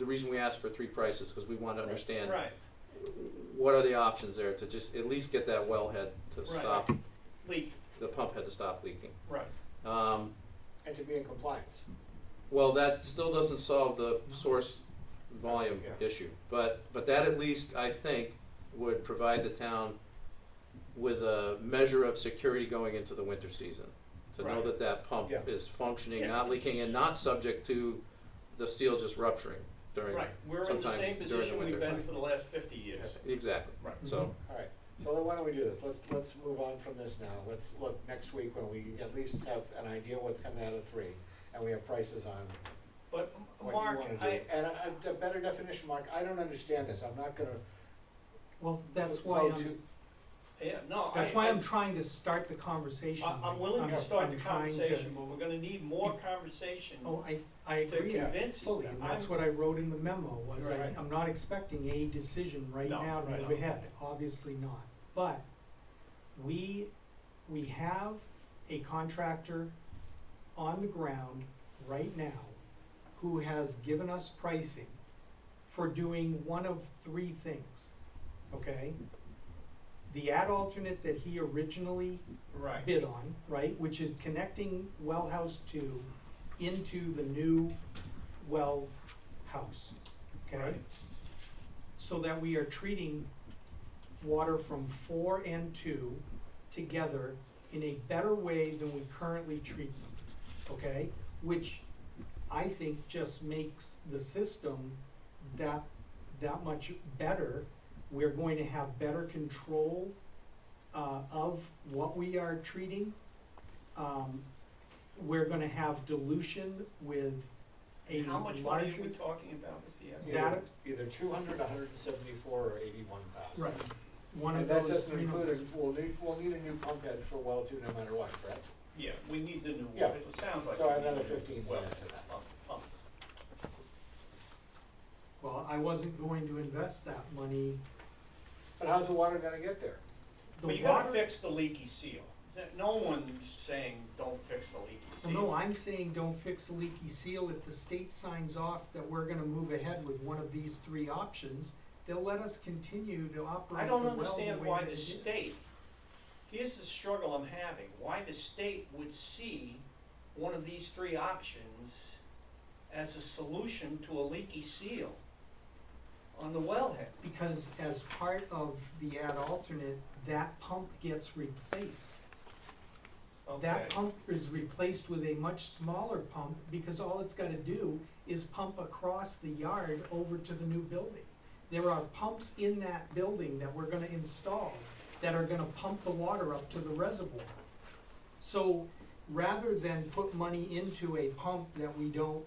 reason we asked for three prices, because we want to understand Right, what are the options there to just at least get that wellhead to Right. stop, leak, the pump head to stop leaking. right. and to be in compliance. Well, that still doesn't solve the source volume Yeah. issue, but that at least, I think, would provide the town with a measure of security going into the winter season. To know Right. that pump Yeah. is functioning, Yeah. not leaking, and not subject to the seal just rupturing during, Right, we're in the sometime same during the position we've winter. been for the last 50 years. Exactly, Right. so, All right, so then why don't we do this? Let's move on from this now. Let's look next week when we at least have an idea what's coming out of three, and we have prices on But what Mark, you wanna do. I, And a better definition, Mark, I don't understand this. I'm not gonna. well, that's why go I'm, to- yeah, no, that's why I'm trying to start the conversation. I'm willing to start the I'm trying to- conversation, but we're gonna need more conversation. Oh, I To agree convince fully, them. and that's I'm- what I wrote in the memo, was Right. I'm not expecting a decision right No, now to right. move ahead, obviously not. But we have a contractor on the ground right now who has given us pricing for doing one of three things, okay? The ad alternate that he originally Right, bid on, right, which is connecting well house two into the new well house, okay? Right. So that we are treating water from 4 and 2 together in a better way than we currently treat them, okay? Which I think just makes the system that much better. We're going to have better control of what we are treating. We're gonna have dilution with a how much money larger. are we talking about with the, That- Either 200, 174, or 81,000. Right, one And of that those doesn't three include, numbers. we'll need a new pump head for well two no matter what, correct? yeah, we need the new Yeah. one, it sounds like. So we need another a new 15 well, grand to that. pump. Well, I wasn't going to invest that money. But how's the water gonna get there? The But you gotta water- fix the leaky seal. No one's saying don't fix the leaky seal. Well, no, I'm saying don't fix the leaky seal. If the state signs off that we're gonna move ahead with one of these three options, they'll let us continue to operate I the don't well the understand way why that the it is. state, here's the struggle I'm having, why the state would see one of these three options as a solution to a leaky seal on the wellhead. Because as part of the ad alternate, that pump gets replaced. That Okay. pump is replaced with a much smaller pump because all it's gotta do is pump across the yard over to the new building. There are pumps in that building that we're gonna install that are gonna pump the water up to the reservoir. So rather than put money into a pump that we don't,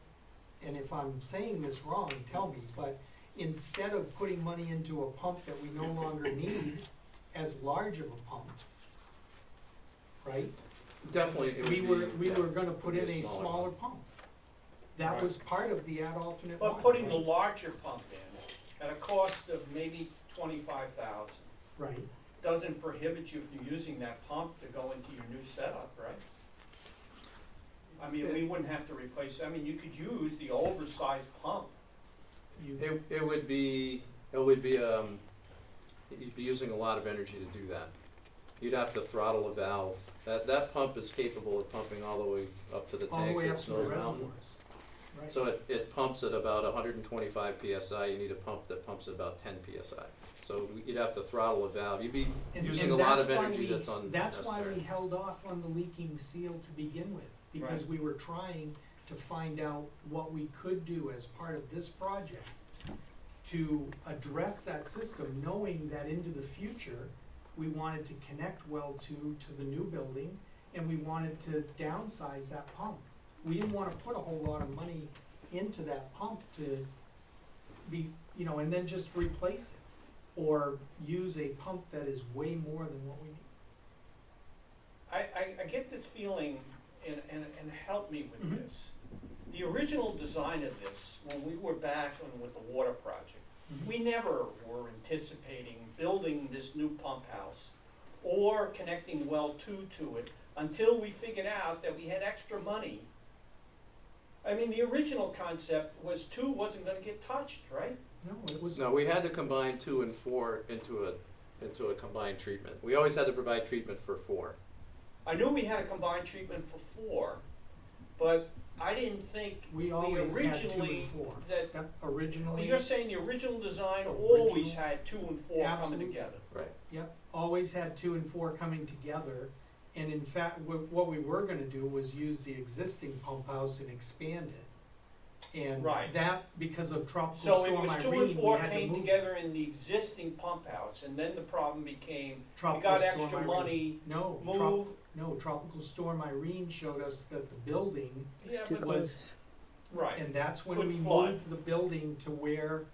and if I'm saying this wrong, tell me, but instead of putting money into a pump that we no longer need as large of a pump, right? Definitely, it would We be, we yeah, were gonna put it'd in be a smaller pump. That Right. was part of the add alternate But water, putting the right? larger pump in at a cost of maybe 25,000 Right, doesn't prohibit you from using that pump to go into your new setup, right? I mean, we wouldn't have to replace, I mean, you could use the oversized pump. you, it would be, you'd be using a lot of energy to do that. You'd have to throttle a valve. That pump is capable of pumping all the way up to the all the tanks way at up to the Snow reservoirs, Mountain. right? So it pumps at about 125 PSI, you need a pump that pumps at about 10 PSI. So you'd have to throttle a valve, you'd be And- using and a lot that's of why energy we- that's unnecessary. That's why we held off on the leaking seal to begin with, because Right. we were trying to find out what we could do as part of this project to address that system, knowing that into the future, we wanted to connect well to the new building, and we wanted to downsize that pump. We didn't wanna put a whole lot of money into that pump to be, you know, and then just replace it, or use a pump that is way more than what we need. I get this feeling, and help me with Mhm. this. The original design of this, when we were back on with the water project, we never were anticipating building this new pump house or connecting well two to it until we figured out that we had extra money. I mean, the original concept was two wasn't gonna get touched, right? No, it was. No, we had to combine 2 and 4 into a combined treatment. We always had to provide treatment for 4. I knew we had a combined treatment for 4, but I didn't think We always had 2 originally and 4. that, That originally, you're saying the original design always Original. had 2 and 4 coming Absolutely. together. Right. yep, always had 2 and 4 coming together. And in fact, what we were gonna do was use the existing pump house and expand it. And Right. that, because of Tropical So it Storm was 2 Irene, and we 4 had to came move together in the existing pump house, and then the problem became, we Tropical got Storm extra Irene. money, No, move, Tropical Storm Irene showed us that the building, yeah, Too but, was- close. and that's when Could we flood. moved the building to where,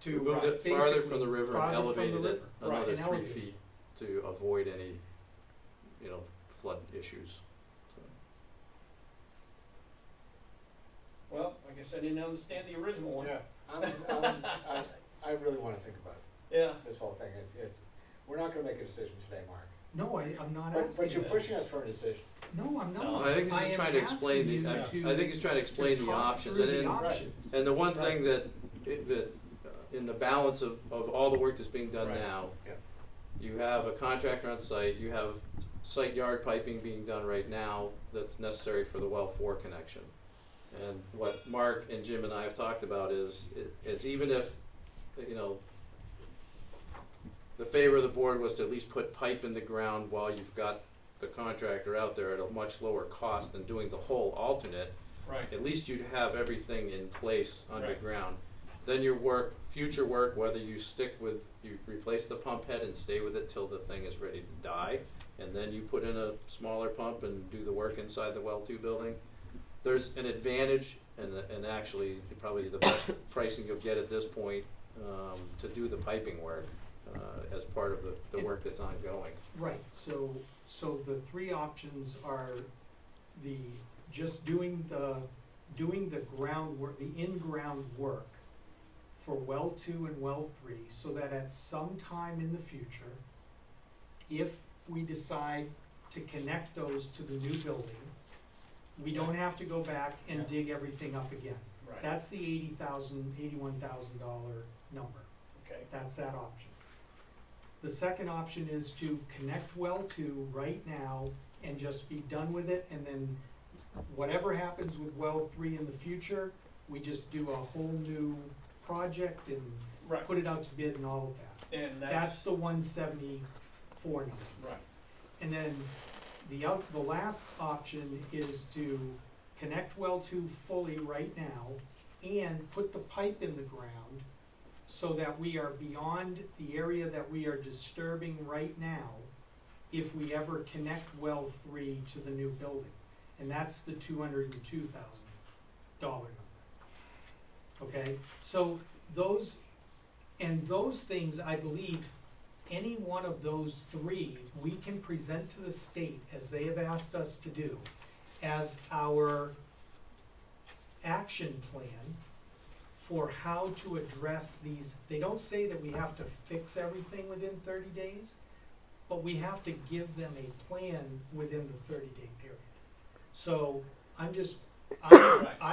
We to moved it farther basically from the river and farther from the elevated it river. Right. another And 3 elevated. feet to avoid any, flood issues. So, well, I guess I didn't understand the original one. Yeah, I really wanna think about Yeah, this whole thing, we're not gonna make a decision today, Mark. No, I'm not But asking you're that. pushing us for a decision. No, I'm not. No, I think he's just am trying to explain asking the, you I think he's trying to explain the talk options. through And the then- options. And the one thing that in the balance of all the work that's being done Right. now, Yeah. you have a contractor on site, you have site yard piping being done right now that's necessary for the well 4 connection. And what Mark and Jim and I have talked about is even if, the favor of the board was to at least put pipe in the ground while you've got the contractor out there at a much lower cost than doing the whole alternate, right, at least you'd have everything in place Right. underground. Then your work, future work, whether you you replace the pump head and stay with it till the thing is ready to die, and then you put in a smaller pump and do the work inside the well 2 building. There's an advantage, and actually probably the best pricing you'll get at this point, to do the piping work, as part of the work that's ongoing. Right, so the 3 options are just doing the groundwork, the in-ground work for well 2 and well 3, so that at some time in the future, if we decide to connect those to the new building, we don't have to go back and Yeah. dig everything up again. right, That's the $81,000 number. okay, That's that option. The second option is to connect well 2 right now and just be done with it, and then whatever happens with well 3 in the future, we just do a whole new project and right, put it out to bid and all of that. and That's that's, the 174 number. right, And then the last option is to connect well 2 fully right now and put the pipe in the ground so that we are beyond the area that we are disturbing right now if we ever connect well 3 to the new building. And that's the $202,000 number. Okay, so those things, I believe, any one of those 3, we can present to the state, as they have asked us to do, as our action plan for how to address these. They don't say that we have to fix everything within 30 days, but we have to give them a plan within the 30-day period. So I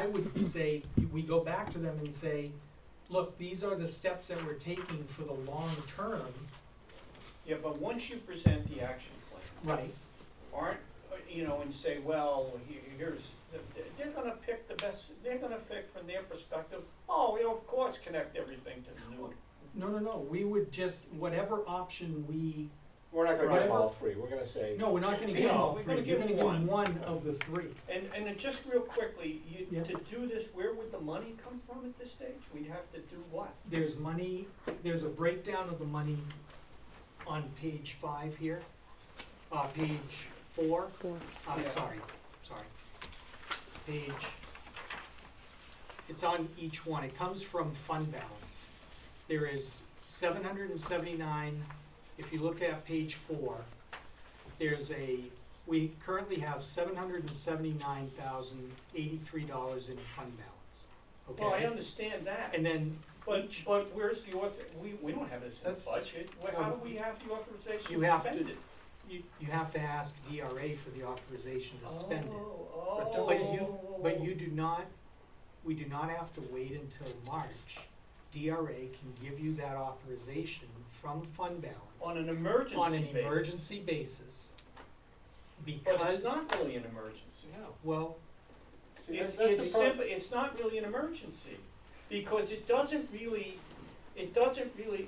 would say, we go back to them and say, look, these are the steps that we're taking for the long term. Yeah, but once you present the action plan, Right. aren't, and say, well, here's, they're gonna pick the best, they're gonna pick from their perspective, oh, of course, connect everything to the new. No, we would just, whatever option We're not gonna give them Right. all 3, we're gonna say. no, we're not gonna give them No, all we're 3, gonna give we're gonna them give them one. one of the 3. And then just real quickly, Yeah. to do this, where would the money come from at this stage? We'd have to do what? There's money, there's a breakdown of the money on page 5 here, page 4. 4. Yeah. Sorry. It's on each one. It comes from fund balance. There is 779, if you look at page 4, we currently have $779,083 in fund balance, okay? Well, I understand that, And then but where's the we don't have this in the That's- budget. How do we have the authorization You to have spend to- it? you have to ask DRA for the authorization to spend it. Oh. But we do not have to wait until March. DRA can give you that authorization from fund balance On an emergency on an basis. emergency basis. But it's Because, not really an emergency. No. well, See, It's that's the problem. simple, it's not really an emergency, because it doesn't really,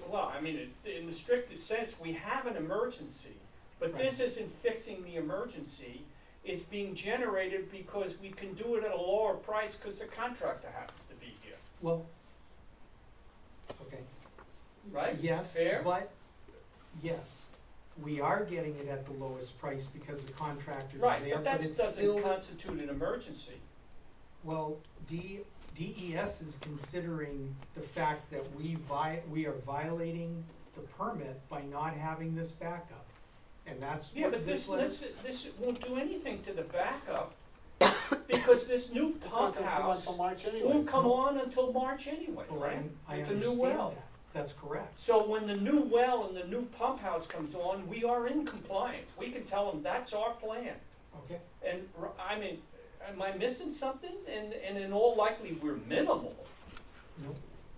well, I mean, in the strictest sense, we have an emergency. But this isn't fixing the emergency, it's being generated because we can do it at a lower price because the contractor happens to be here, well, okay. right? Yes, Fair? but, yes, we are getting it at the lowest price because the contractor's Right, there, but but that it's still. doesn't constitute an emergency. Well, DES is considering the fact that we are violating the permit by not having this backup. And that's Yeah, what but this this letter. won't do anything to the backup, because this new It's not pump gonna come on house till March anyways. won't come on until March anyway, Well, right? I With the new understand well. that, that's correct. So when the new well and the new pump house comes on, we are in compliance. We can tell them that's our plan. Okay, And, I mean, am I missing something? And in all likelihood, we're minimal. no,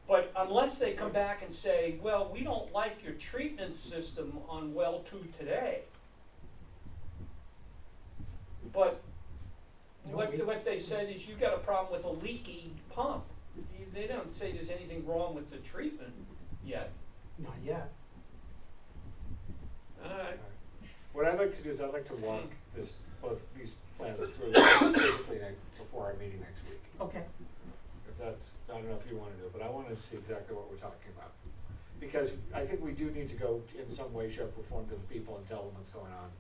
But unless they come back and say, well, we don't like your treatment system on well 2 today. But No, what they said is you got a problem with a leaky pump. They don't say there's anything wrong with the treatment yet. not yet. What I'd like to do is I'd like to walk both these plans through basically before our meeting next week. Okay, If that's, I don't know if you wanna do it, but I wanna see exactly what we're talking about. Because I think we do need to go in some way, shape, or form to the people and tell them what's going on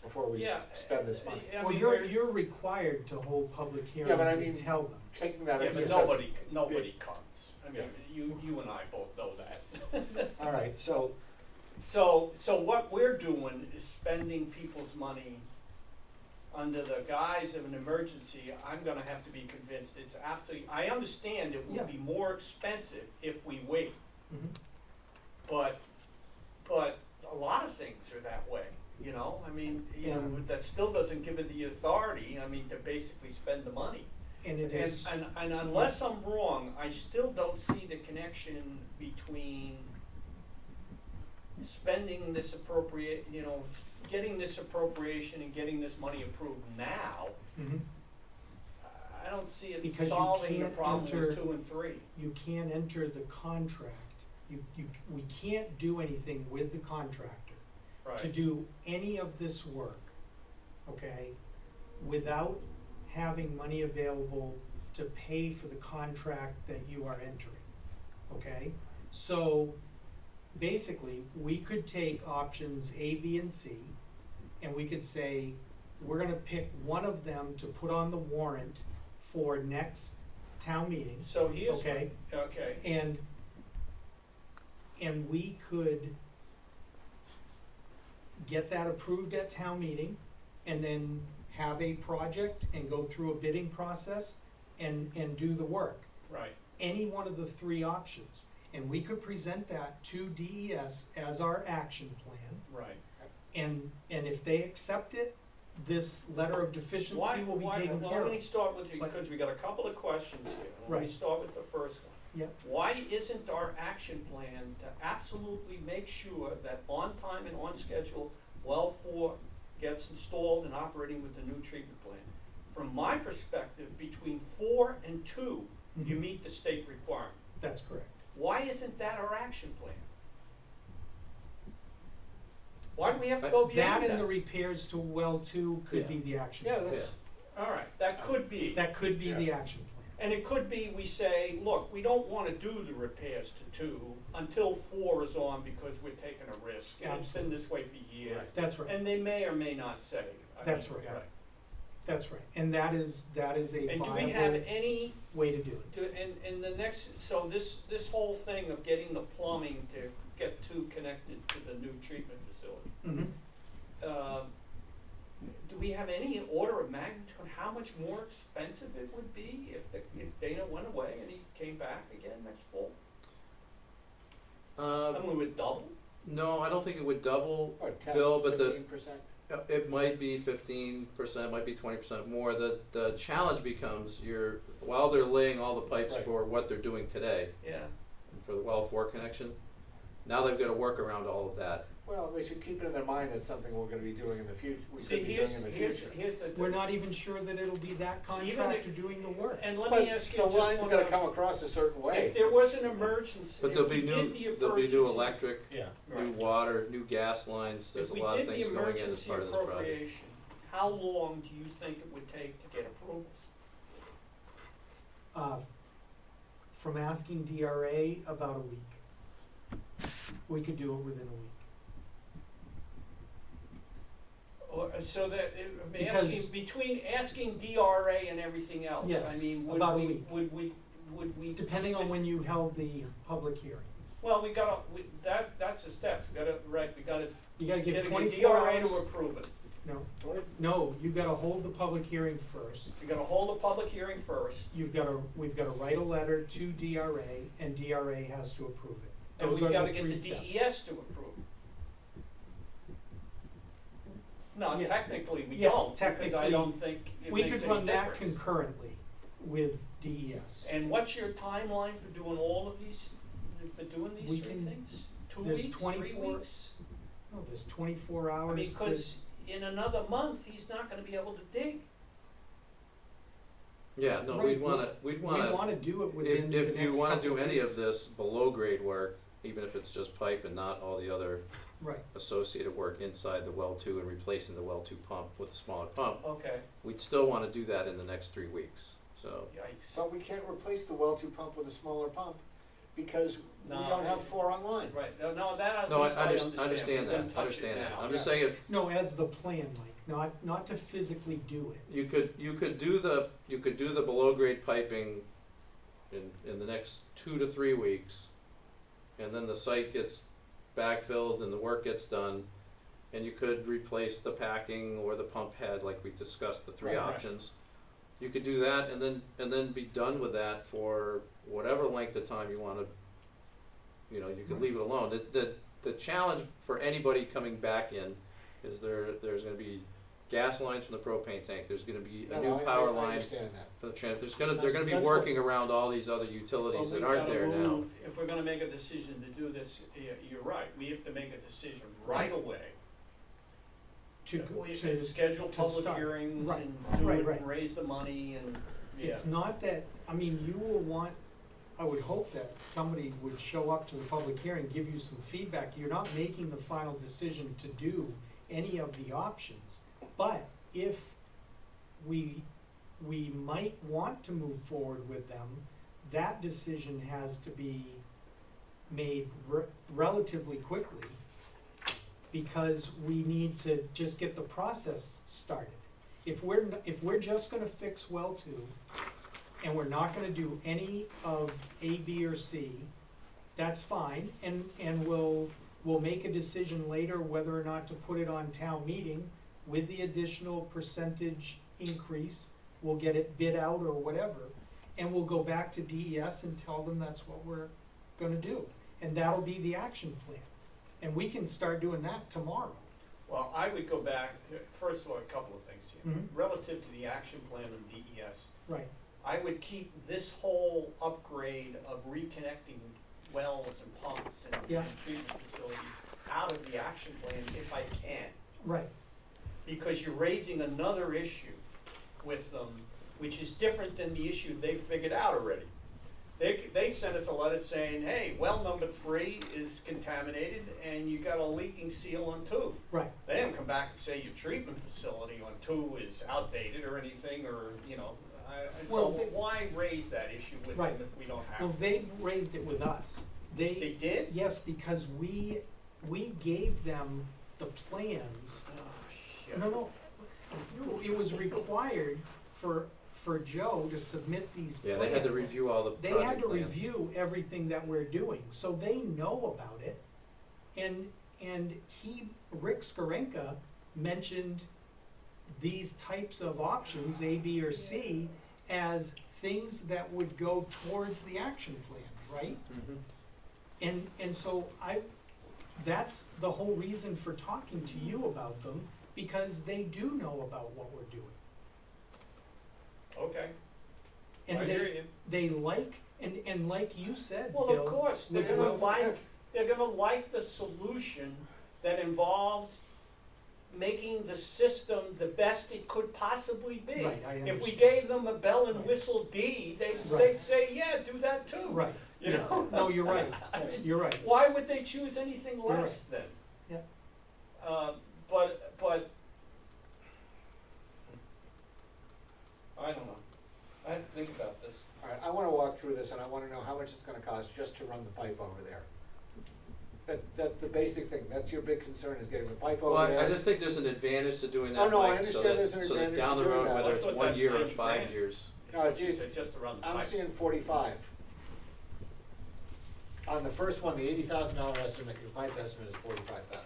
before we Yeah, spend this money. I well, mean, you're required to hold public Yeah, hearings but I and mean, tell them. taking that. yeah, into but account- nobody comes. I mean, Yeah. you and I both know that. All right, so, So what we're doing is spending people's money under the guise of an emergency. I'm gonna have to be convinced it's absolutely, I understand it will Yeah. be more expensive if we wait, Mhm. but a lot of things are that way, you know? I mean, Yeah. that still doesn't give it the authority, I mean, to basically spend the money. And it is, And unless I'm wrong, I still don't see the connection between spending this getting this appropriation and getting this money approved now. mhm. I don't see it Because you solving the can't problem enter- with 2 and 3. You can't enter the contract. We can't do anything with the contractor to Right. do any of this work, okay, without having money available to pay for the contract that you are entering, okay? So basically, we could take options A, B, and C, and we could say, we're gonna pick one of them to put on the warrant for next town meeting, So here's, okay? okay, And we could get that approved at town meeting, and then have a project and go through a bidding process and do the work. right, Any one of the three options. And we could present that to DES as our action plan. right. And if they accept it, this letter of deficiency will be taken care Let me of. start with you, But- because we got a couple of questions here. Let me Right. start with the first one. Yep. Why isn't our action plan to absolutely make sure that on time and on schedule, well 4 gets installed and operating with the new treatment plant? From my perspective, between 4 and 2, you Mhm. meet the state requirement. That's correct. Why isn't that our action plan? Why do we have to go beyond That and the that? repairs to well 2 could be Yeah. the action. Yeah, plan. that's, All right, that could be. That could be the action plan. And it could be, we say, look, we don't wanna do the repairs to 2 until 4 is on because we're taking a risk. And it's been this way for years. That's right. And they may or may not say. I That's mean, right. That's right. And that is a And do we have viable any, way to do it. and the next, so this whole thing of getting the plumbing to get 2 connected to the new treatment facility, Mhm. do we have any order of magnitude on how much more expensive it would be if Dana went away and he came back again next fall? I mean, would it double? No, I don't think it would double, what, 10, Bill, but the, 15%? it might be 15%, might be 20% more. The challenge becomes while they're laying all the pipes Right. for what they're doing today, Yeah. for the well 4 connection, now they've got to work around all of that. Well, they should keep it in their mind that something we're gonna be doing in the future, we See, could be doing in the future. here's the. We're not even sure that it'll be that contractor doing the work. And let But me ask you the just line's one gonna other- come across a certain way. If there was an emergency, But if there'll we be did new, the there'll be new emergency- electric, Yeah. new Right. water, new gas lines. There's If a we lot of did things the going in as emergency part of this project. appropriation, how long do you think it would take to get approvals? From asking DRA, about a week. We could do it within a week. So that, Because- between asking DRA and everything else, Yes, I mean, about a week. would we? Depending on when you held the public hearing. Well, that's the steps, we gotta You gotta give get a 24 DRA hours. to approve it. No, you gotta hold the public hearing first. You gotta hold a public hearing first, We've gotta write a letter to DRA, and DRA has to approve it. and Those we are the gotta get three the steps. DES to approve. No, Yeah. technically, we Yes, don't, because I technically, don't think it We makes could any run that difference. concurrently with DES. And what's your timeline for doing all of these, for doing these We three can- things? 2 there's weeks, 3 24 weeks? No, there's 24 I hours mean, to. cause in another month, he's not gonna be able to dig. Yeah, no, Right, we'd well, wanna, We wanna do it within the if you next wanna couple do any weeks. of this below grade work, even if it's just pipe and not all the other Right, associated work inside the well 2 and replacing the well 2 pump with a smaller pump, Okay, we'd still wanna do that in the next 3 weeks, so. yikes. But we can't replace the well 2 pump with a smaller pump, because we No. don't have 4 online. Right, no, that at No, least I understand. understand We wouldn't that, touch understand it that. now. I'm just saying if, no, as the plan, Mike, not to physically do it. you could do the below grade piping in the next 2 to 3 weeks, and then the site gets backfilled and the work gets done, and you could replace the packing or the pump head like we discussed, the 3 Right, right. options. You could do that and then be done with that for whatever length of time you wanna, you could leave it alone. The challenge for anybody coming back in is there's gonna be gas lines from the propane tank, there's gonna be a new power I line understand that. for the they're gonna be That's working around all these other utilities Well, that we aren't gotta there now. move- If we're gonna make a decision to do this, you're right, we have to make a decision right away. We To schedule to public start. hearings Right, and do right, it right. and raise the money and, yeah. It's not that, I mean, you will want, I would hope that somebody would show up to the public hearing, give you some feedback. You're not making the final decision to do any of the options. But if we might want to move forward with them, that decision has to be made relatively quickly, because we need to just get the process started. If we're just gonna fix well two, and we're not gonna do any of A, B, or C, that's fine, and we'll make a decision later whether or not to put it on town meeting with the additional percentage increase. We'll get it bid out or whatever, and we'll go back to DES and tell them that's what we're gonna do. And that'll be the action plan. And we can start doing that tomorrow. Well, I would go back, first of all, a couple of things here. Mhm. Relative to the action plan of DES, Right. I would keep this whole upgrade of reconnecting wells and pumps and Yeah. treatment facilities out of the action plan if I can. Right. Because you're raising another issue with them, which is different than the issue they figured out already. They sent us a letter saying, hey, well number 3 is contaminated and you got a leaking seal on 2. Right. They haven't come back and say your treatment facility on 2 is outdated or anything, or, you know, so Well, they- why raise that issue with Right. them if we don't have Well, to? they raised it with us. They did? Yes, because we gave them the plans. Oh, shit. No, it was required for Joe to submit these Yeah, plans. they had to review all the They project had to plans. review everything that we're doing, so they know about it. And Rick Skarenka mentioned these types of options, A, B, or C, as things that would go towards the action plan, right? Mhm. And so that's the whole reason for talking to you about them, because they do know about what we're doing. Okay. And I hear you. they like, and like you said, Well, Bill, of course, they're with gonna well- like the solution that involves making the system the best it could possibly be. Right, I If we understand. gave them a bell and Right. whistle D, Right. they'd say, yeah, do that too. Right, You yes, know? no, you're right, I mean, you're right. why would they choose anything You're less then? Yeah. But, I don't know. I have to think about this. All right, I wanna walk through this and I wanna know how much it's gonna cost just to run the pipe over there. That's the basic thing, that's your big concern, is getting the pipe Well, over there. I just think there's an advantage to doing Oh, that, no, I Mike, so understand that, there's an so that advantage down to the doing road, that. whether I it's thought 1 that's year or 90 5 grand. years. No, What it's you just- said, just to run the I'm pipe. seeing 45. On the first one, the $80,000 estimate, your pipe estimate is $45,000.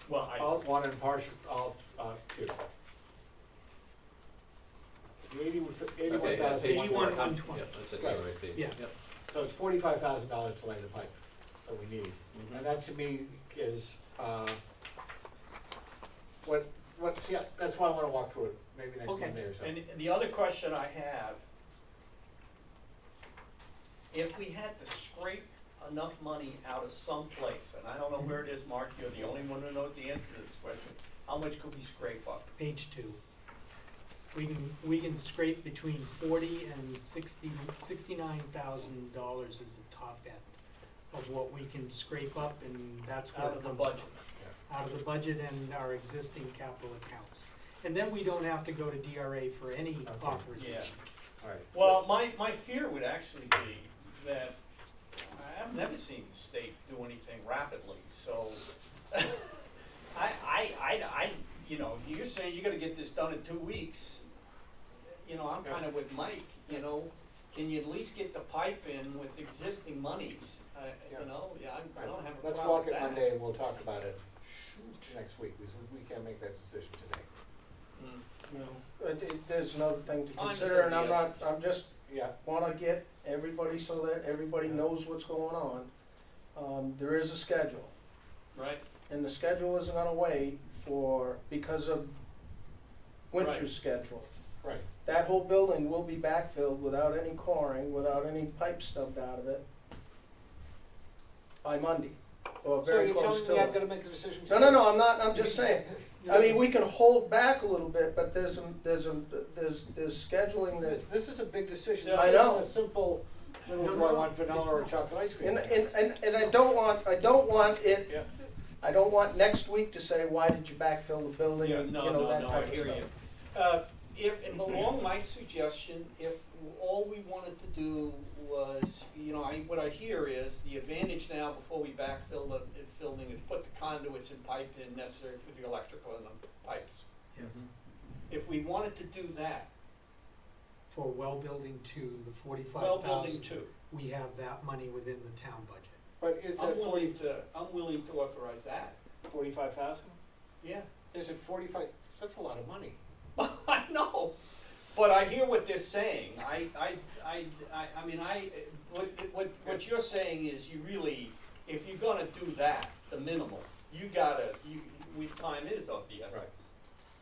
Well, All one and partial, all, two. The Okay, yeah, 81,000. page 81, 4, 120. Yep, that's it, Right. right page. Yes. Yep. So it's $45,000 to lay the pipe that we need. Mhm. And that to me is, see, that's why I wanna walk through it, maybe next Okay. Monday or so. And the other question I have, if we had to scrape enough money out of some place, and I don't know where it is, Mark, you're the only one who knows the answer to this question, how much could we scrape up? Page 2. We can scrape between 40 and 60, $69,000 is the top end of what we can scrape up, and that's where Out it of the comes budget? from. Out of the budget and our existing capital accounts. And then we don't have to go to DRA for any authorization. All right. Well, my fear would actually be that I've never seen the state do anything rapidly, so you know, you're saying you're gonna get this done in 2 weeks. You know, I'm kinda with Mike, you know, can you at least get the pipe in with existing monies? Yeah. You know, yeah, I don't have a Let's problem walk with it that. Monday and we'll talk about it next week, because we can't make that decision today. Mm. You know, there's another thing to I consider, and understand, I'm just, Yeah. wanna get everybody so that everybody knows what's going on. There is a schedule, Right, and the schedule isn't gonna wait because of winter's Right. schedule. Right. That whole building will be backfilled without any coring, without any pipe stubbed out of it by Monday, or So very you're close telling to me I'm it. gonna make a decision No, today? no, no, I'm not, I'm just saying. I mean, we can hold back a little bit, but there's scheduling that, This is a big decision. I This know. isn't a simple, little, do I want vanilla or chocolate ice cream? and I don't want it, Yeah. I don't want next week to say, why did you backfill the building, yeah, and, no, you know, no, that no, I type of hear stuff. you. And along my suggestion, if all we wanted to do was, what I hear is the advantage now before we backfill the building is put the conduits and pipe in necessary for the electrical and the pipes. Yes. If we wanted to do that, For well building two, the well 45,000, building two, we have that money within the town budget. But is I'm it willing to authorize that. 45,000? Yeah. Is it 45? That's a lot of money. I know, but I hear what they're saying. What you're saying is you really, if you're gonna do that, the minimal, time is of the essence. Right.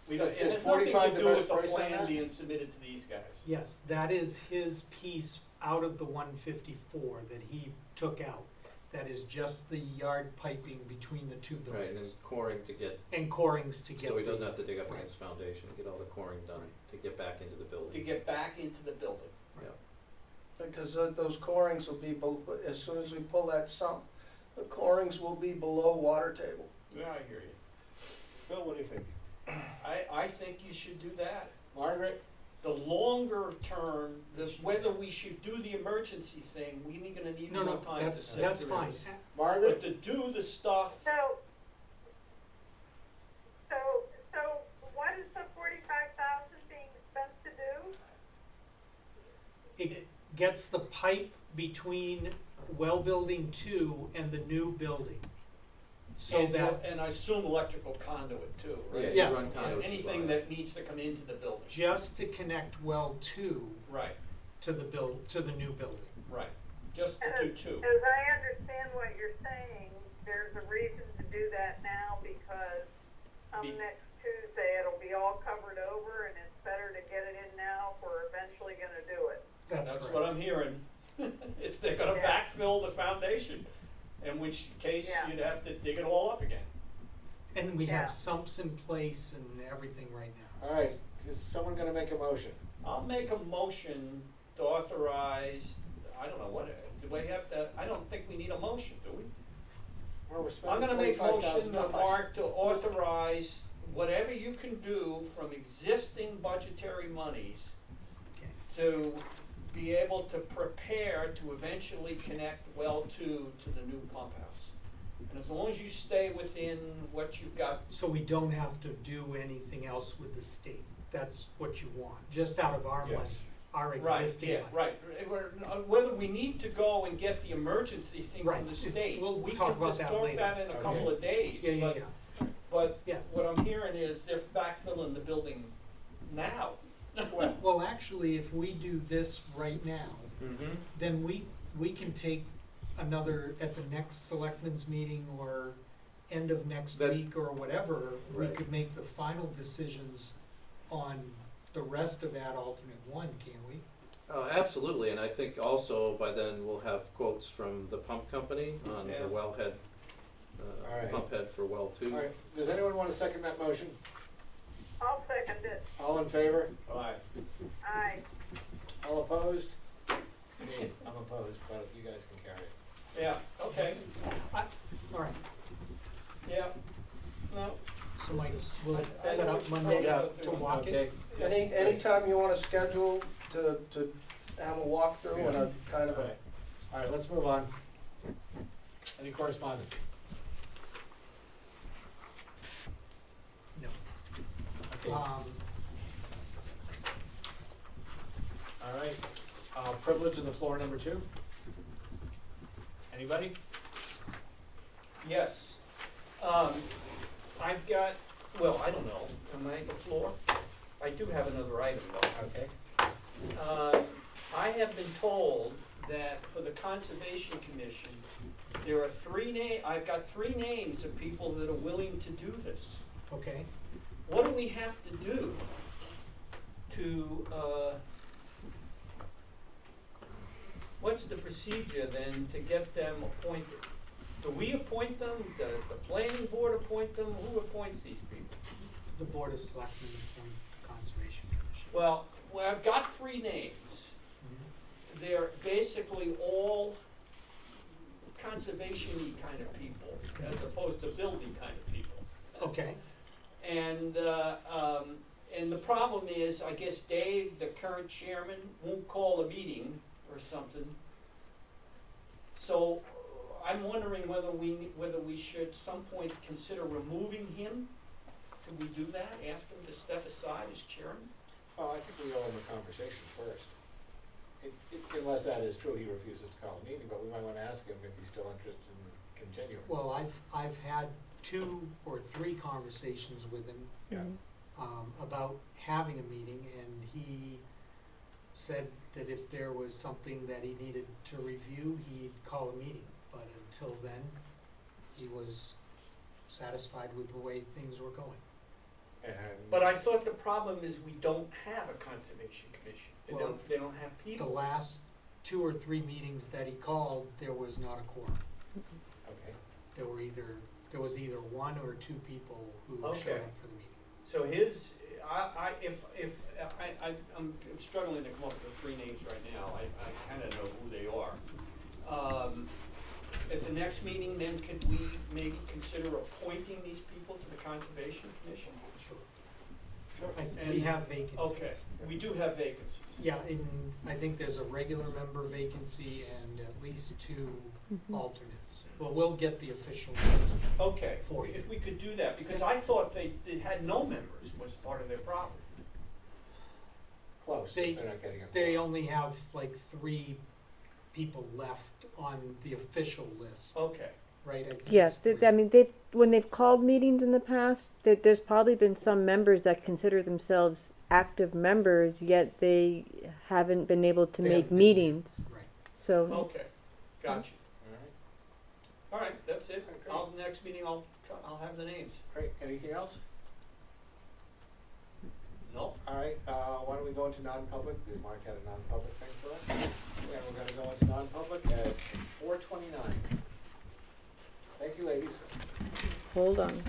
We don't, Is it has nothing 45 to the do best with the price on plan that? being submitted to these guys. Yes, that is his piece out of the 154 that he took out. That is just the yard piping between the two Right, and then buildings. coring to get, And corings to get. so he doesn't the- have to dig up right. against foundation, get all the coring done to get back into the building. To get back into the building. Because those corings will be, as soon as we pull that sump, the corings will be below water table. Yeah, I hear you. Bill, what do you think? I think you should do that. Margaret? The longer term, whether we should do the emergency thing, we're gonna need No, more no, time to sit that's through fine. this. Margaret? But to do the stuff, So what is the 45,000 being spent to do? It gets the pipe between well building two and the new building. So and, that and I assume electrical conduit too, right? Yeah, Yeah. you run conduits as Anything well. that needs to come into the building. just to connect well two Right, to the new building. right. Just to do two. As I understand what you're saying, there's a reason to do that now because The- next Tuesday it'll be all covered over and it's better to get it in now if we're eventually gonna do it. That's That's correct. what I'm hearing. They're gonna Yeah. backfill the foundation, in which case Yeah. you'd have to dig it all up again. And we Yeah. have sumps in place and everything right now. All right, is someone gonna make a motion? I'll make a motion to authorize, I don't know, do we have to, I don't think we need a motion, do we? Well, we're I'm spending gonna make a motion, $45,000. Mark, to authorize whatever you can do from existing budgetary monies Okay. to be able to prepare to eventually connect well to the new pump house. And as long as you stay within what you've got, So we don't have to do anything else with the state. That's what you want, just out of our Yes. money, our right, existing yeah, money. right. Whether we need to go and get the emergency thing Right. from the state, We'll we talk can about just that talk later. that in a Okay. couple of days. Yeah, yeah, but- yeah. But Yeah. what I'm hearing is they're backfilling the building now. Well, actually, if we do this right now, Mm-hmm. then we can take another, at the next selectmen's meeting or end of next That- week or whatever, we Right. could make the final decisions on the rest of that alternate one, can't we? Absolutely, and I think also by then we'll have quotes from the pump company on Yeah. the wellhead, All right. pump head for well two. All right, does anyone wanna second that motion? I'll second it. All in favor? Right. Aye. All opposed? Me, I'm opposed, but you guys can carry it. Yeah, okay, All right, yeah, no. so Mike, we'll I- set up Monday Yeah. to walk it. Okay. Anytime you wanna schedule to have a walkthrough and a kind of All a, right, all right, let's move on. Any correspondence? No. Okay. All right, privilege of the floor number 2. Anybody? Yes. I've got, well, I don't know, am I at the floor? I do have another item though. Okay. I have been told that for the Conservation Commission, there are I've got 3 names of people that are willing to do this. Okay, What do we have to do to, what's the procedure then to get them appointed? Do we appoint them? Does the planning board appoint them? Who appoints these people? the Board of Selectmen appoint Conservation Commission. Well, I've got 3 names. Mhm. They're basically all conservation-y kind of people, as opposed to building kind of people. Okay, And And the problem is, I guess Dave, the current chairman, won't call a meeting or something. So I'm wondering whether we should some point consider removing him. Could we do that? Ask him to step aside as chairman? Well, I think we owe him a conversation first. Unless that is true, he refuses to call a meeting, but we might wanna ask him if he's still interested in continuing. Well, I've had 2 or 3 conversations with him, Yeah. about having a meeting, and he said that if there was something that he needed to review, he'd call a meeting. But until then, he was satisfied with the way things were going. And. But I thought the problem is we don't have a conservation commission. Well, They don't have The people. last 2 or 3 meetings that he called, there was not a quorum. Okay. There was either 1 or 2 people who showed Okay. up for the meeting. So I'm struggling to come up with 3 names right now. I kinda know who they are. At the next meeting, then, could we maybe consider appointing these people to the Conservation Commission? Sure. Sure. We have vacancies. Okay, we do have vacancies. Yeah, I think there's a regular member vacancy and at least 2 alternates. Well, we'll get the official list. Okay, For you. if we could do that, because I thought they had no members was part of their problem. Close, They- they're not getting a. They quorum. only have like 3 people left on the official list, Okay, right? I think Yes, it's 3. I mean, when they've called meetings in the past, there's probably been some members that consider themselves active members, yet they haven't been able to They make haven't been meetings. Right. So, okay, gotcha. Alright, All right, that's it. Okay. Next meeting, I'll have the names. great, anything else? No? Alright, why don't we go into non-public, because Mark had a non-public thing for us, and we're gonna go into non-public at 4:29. Thank you, ladies. hold on.